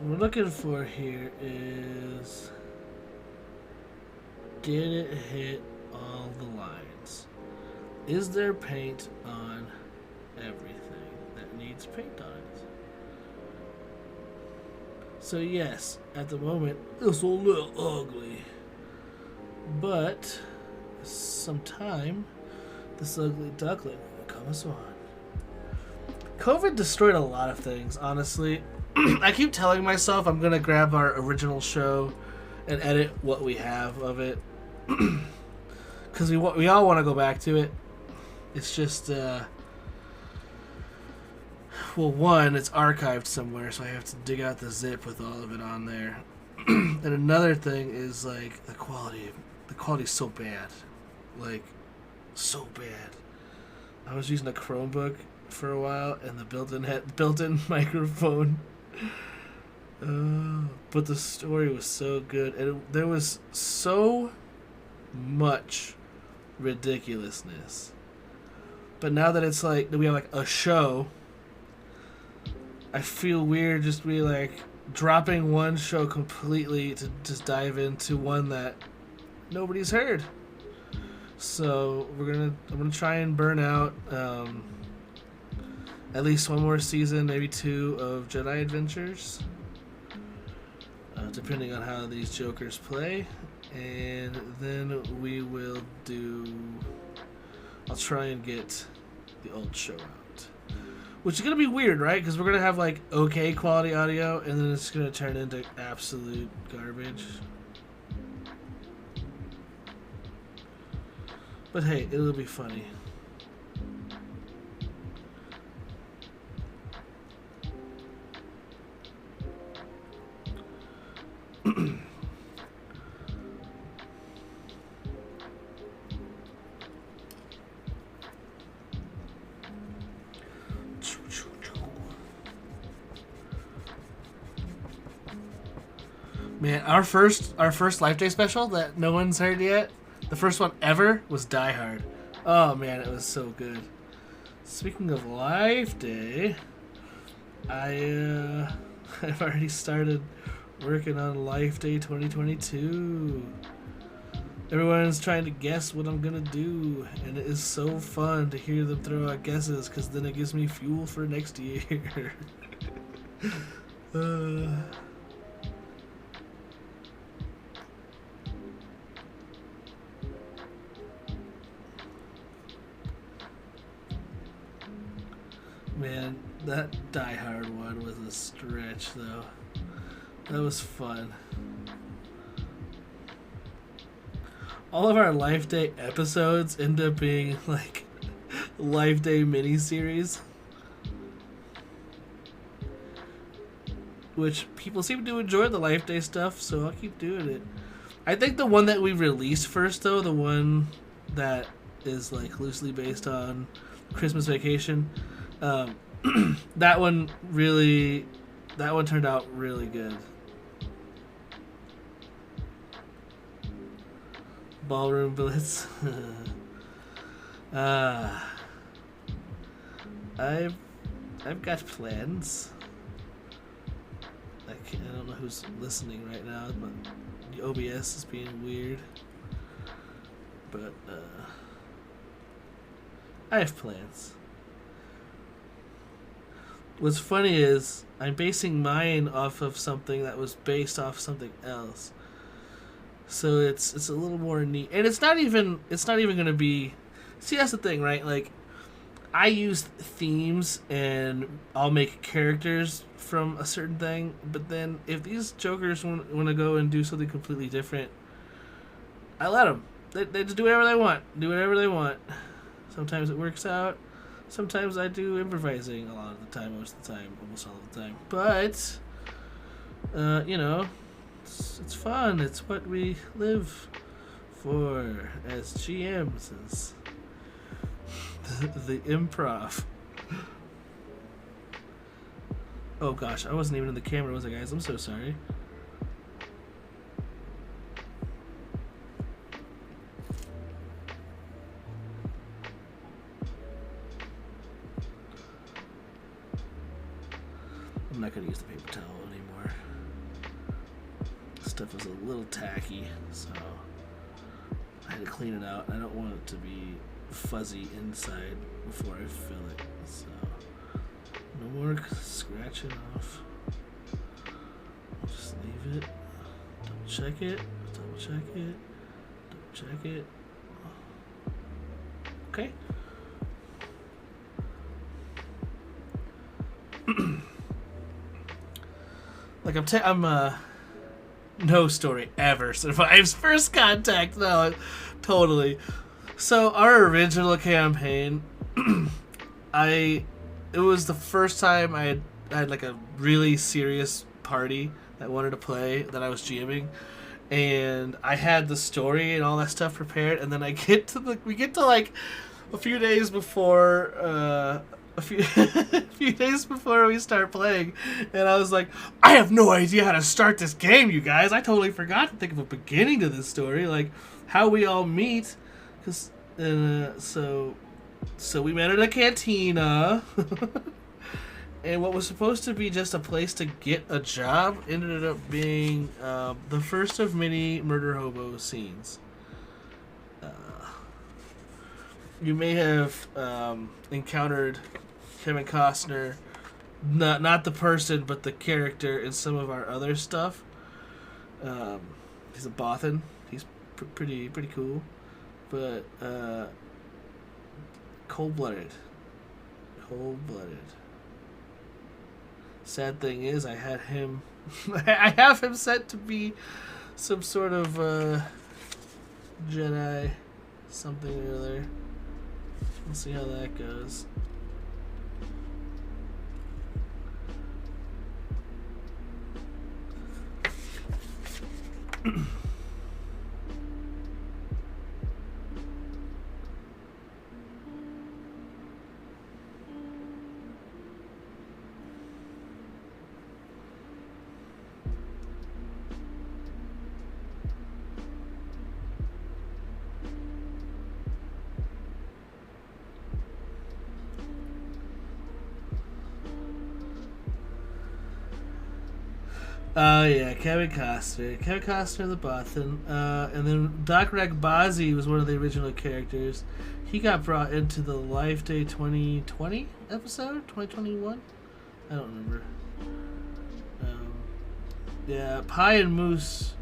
What we're looking for here is did it hit all the lines? Is there paint on everything that needs paint on it? So yes, at the moment, it's a little ugly. But sometime this ugly duckling comes on. COVID destroyed a lot of things, honestly. I keep telling myself I'm gonna grab our original show and edit what we have of it, because we all want to go back to it. It's just well, one, it's archived somewhere, so I have to dig out the zip with all of it on there. And another thing is like the quality. The quality's so bad, like so bad. I was using a Chromebook for a while, and the built-in microphone. But the story was so good, and there was so much ridiculousness. But now that it's like we have like a show, I feel weird just be like dropping one show completely to just dive into one that nobody's heard. So I'm gonna try and burn out at least one more season, maybe 2 of Jedi Adventures, depending on how these jokers play, and then we will do. I'll try and get the old show out, which is gonna be weird, right? Because we're gonna have like okay quality audio, and then it's gonna turn into absolute garbage. But hey, it'll be funny. Man, our first Life Day special that no one's heard yet, the first one ever, was Die Hard. Oh man, it was so good. Speaking of Life Day, I've already started working on Life Day 2022. Everyone's trying to guess what I'm gonna do, and it is so fun to hear them throw out guesses, because then it gives me fuel for next year. Man, that Die Hard one was a stretch, though. That was fun. All of our Life Day episodes end up being like Life Day miniseries, which people seem to enjoy the Life Day stuff, so I'll keep doing it. I think the one that we released first, though, the one that is like loosely based on Christmas Vacation, that one turned out really good. Ballroom Blitz. I've got plans. I don't know who's listening right now, but the OBS is being weird. But I have plans. What's funny is I'm basing mine off of something that was based off something else. So it's a little more neat, and it's not even going to be. See, that's the thing, right? Like, I use themes and I'll make characters from a certain thing, but then if these jokers want to go and do something completely different, I let them. They just do whatever they want. Do whatever they want. Sometimes it works out. Sometimes I do improvising a lot of the time, most of the time, almost all of the time. But, you know, it's fun. It's what we live for as GMs, as the improv. Oh gosh, I wasn't even in the camera, was I, guys? I'm so sorry. I'm not going to use the paper towel anymore. Stuff is a little tacky, so I had to clean it out. I don't want it to be fuzzy inside before I fill it, so no more scratching off. I'll just leave it. Double check it. Double check it. Double check it. Okay. Like I'm no story ever survives first contact. No, totally. So our original campaign, it was the first time I had like a really serious party that wanted to play that I was GMing, and I had the story and all that stuff prepared, and then we get to like a few days before a few days before we start playing, and I was like, I have no idea how to start this game, you guys. I totally forgot to think of a beginning to this story, like how we all meet, cause so we met at a cantina, and what was supposed to be just a place to get a job ended up being the first of many murder hobo scenes. You may have encountered Kevin Costner, not the person, but the character in some of our other stuff. He's a bothan. He's pretty cool, but cold-blooded. Sad thing is, I had him. I have him set to be some sort of Jedi, something or other. We'll see how that goes. Oh yeah, Kevin Costner the Bothan, and then Doc Ragbazi was one of the original characters. He got brought into the Life Day 2020 episode, 2021. I don't remember. Yeah, Pie and Moose.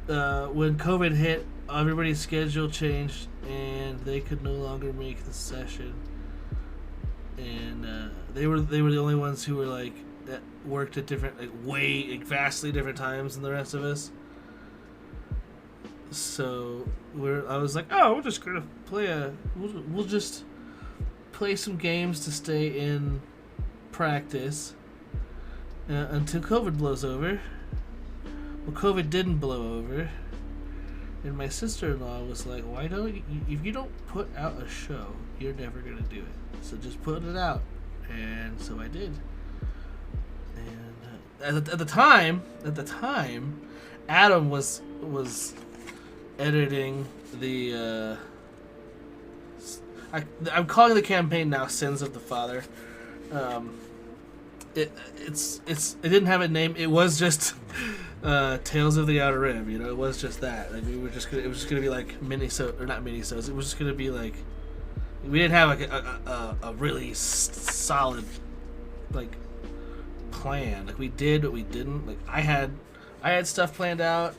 When COVID hit, everybody's schedule changed, and they could no longer make the session. And they were the only ones who were like. That worked at different, vastly different times than the rest of us. So I was like, oh, we're just gonna we'll just play some games to stay in practice until COVID blows over. Well, COVID didn't blow over, and my sister-in-law was like, why don't you, if you don't put out a show, you're never gonna do it. So just put it out, and so I did. And at the time, Adam was editing the. I'm calling the campaign now "Sins of the Father." It didn't have a name. It was just Tales of the Outer Rim. It was just that. Like it was just gonna be like mini-sodes. It was just gonna be like We didn't have like a really solid like plan. Like we did, but we didn't. Like I had stuff planned out.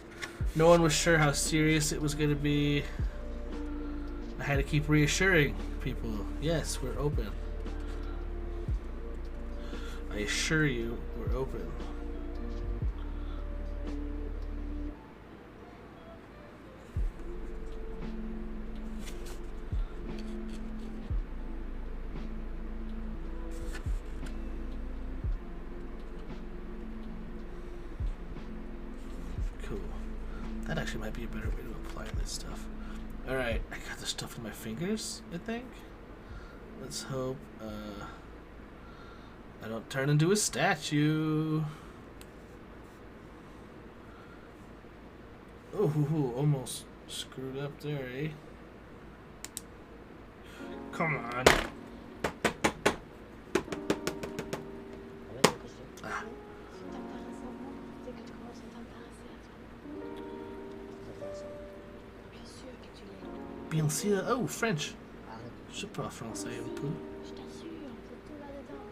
No one was sure how serious it was going to be. I had to keep reassuring people. Yes, we're open. I assure you, we're open. Cool. That actually might be a better way to apply this stuff. Alright, I got the stuff on my fingers, I think. Let's hope I don't turn into a statue. Oh, almost screwed up there, eh? Come on. Ah. Bien sûr. Oh, French. Je parle français un peu. Je t'assure, c'est tout là-dedans.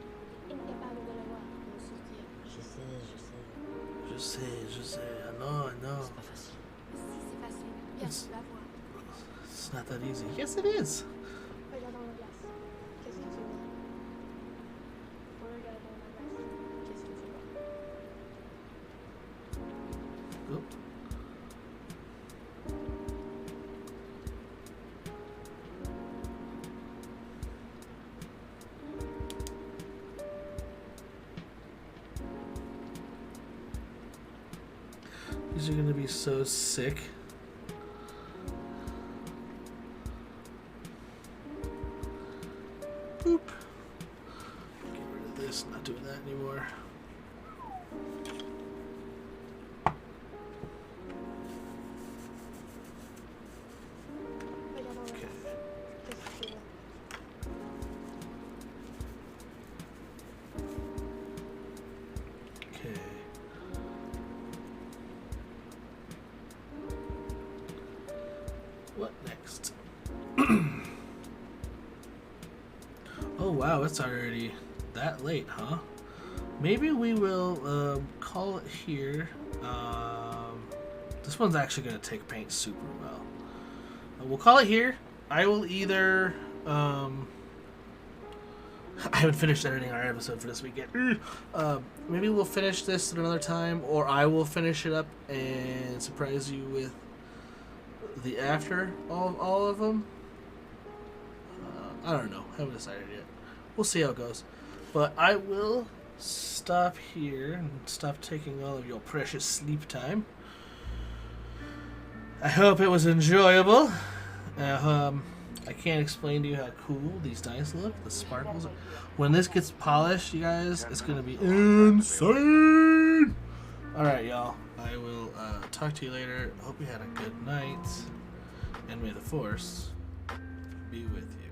Incapable de le voir, on se dit. Je sais. I know. C'est pas facile. Si, c'est facile. Viens, tu la vois. It's not that easy. Yes, it is. Regarde dans la glace. Qu'est-ce que tu vois? Regarde dans la glace. Qu'est-ce que tu vois? Oh. These are gonna be so sick. Boop. Get rid of this, not doing that anymore. Regarde dans la Okay. glace. Qu'est-ce que tu vois? Okay. What next? Oh wow, it's already that late, huh? Maybe we will call it here. This one's actually going to take paint super well. We'll call it here. I will either... I haven't finished editing our episode for this weekend. Maybe we'll finish this at another time, or I will finish it up and surprise you with the after all of them. I don't know. Haven't decided yet. We'll see how it goes. But I will stop here and stop taking all of your precious sleep time. I hope it was enjoyable. I can't explain to you how cool these dice look. The sparkles. When this gets polished, you guys, it's going to be insane. Alright, y'all. I will talk to you later. Hope you had a good night. And may the Force be with you.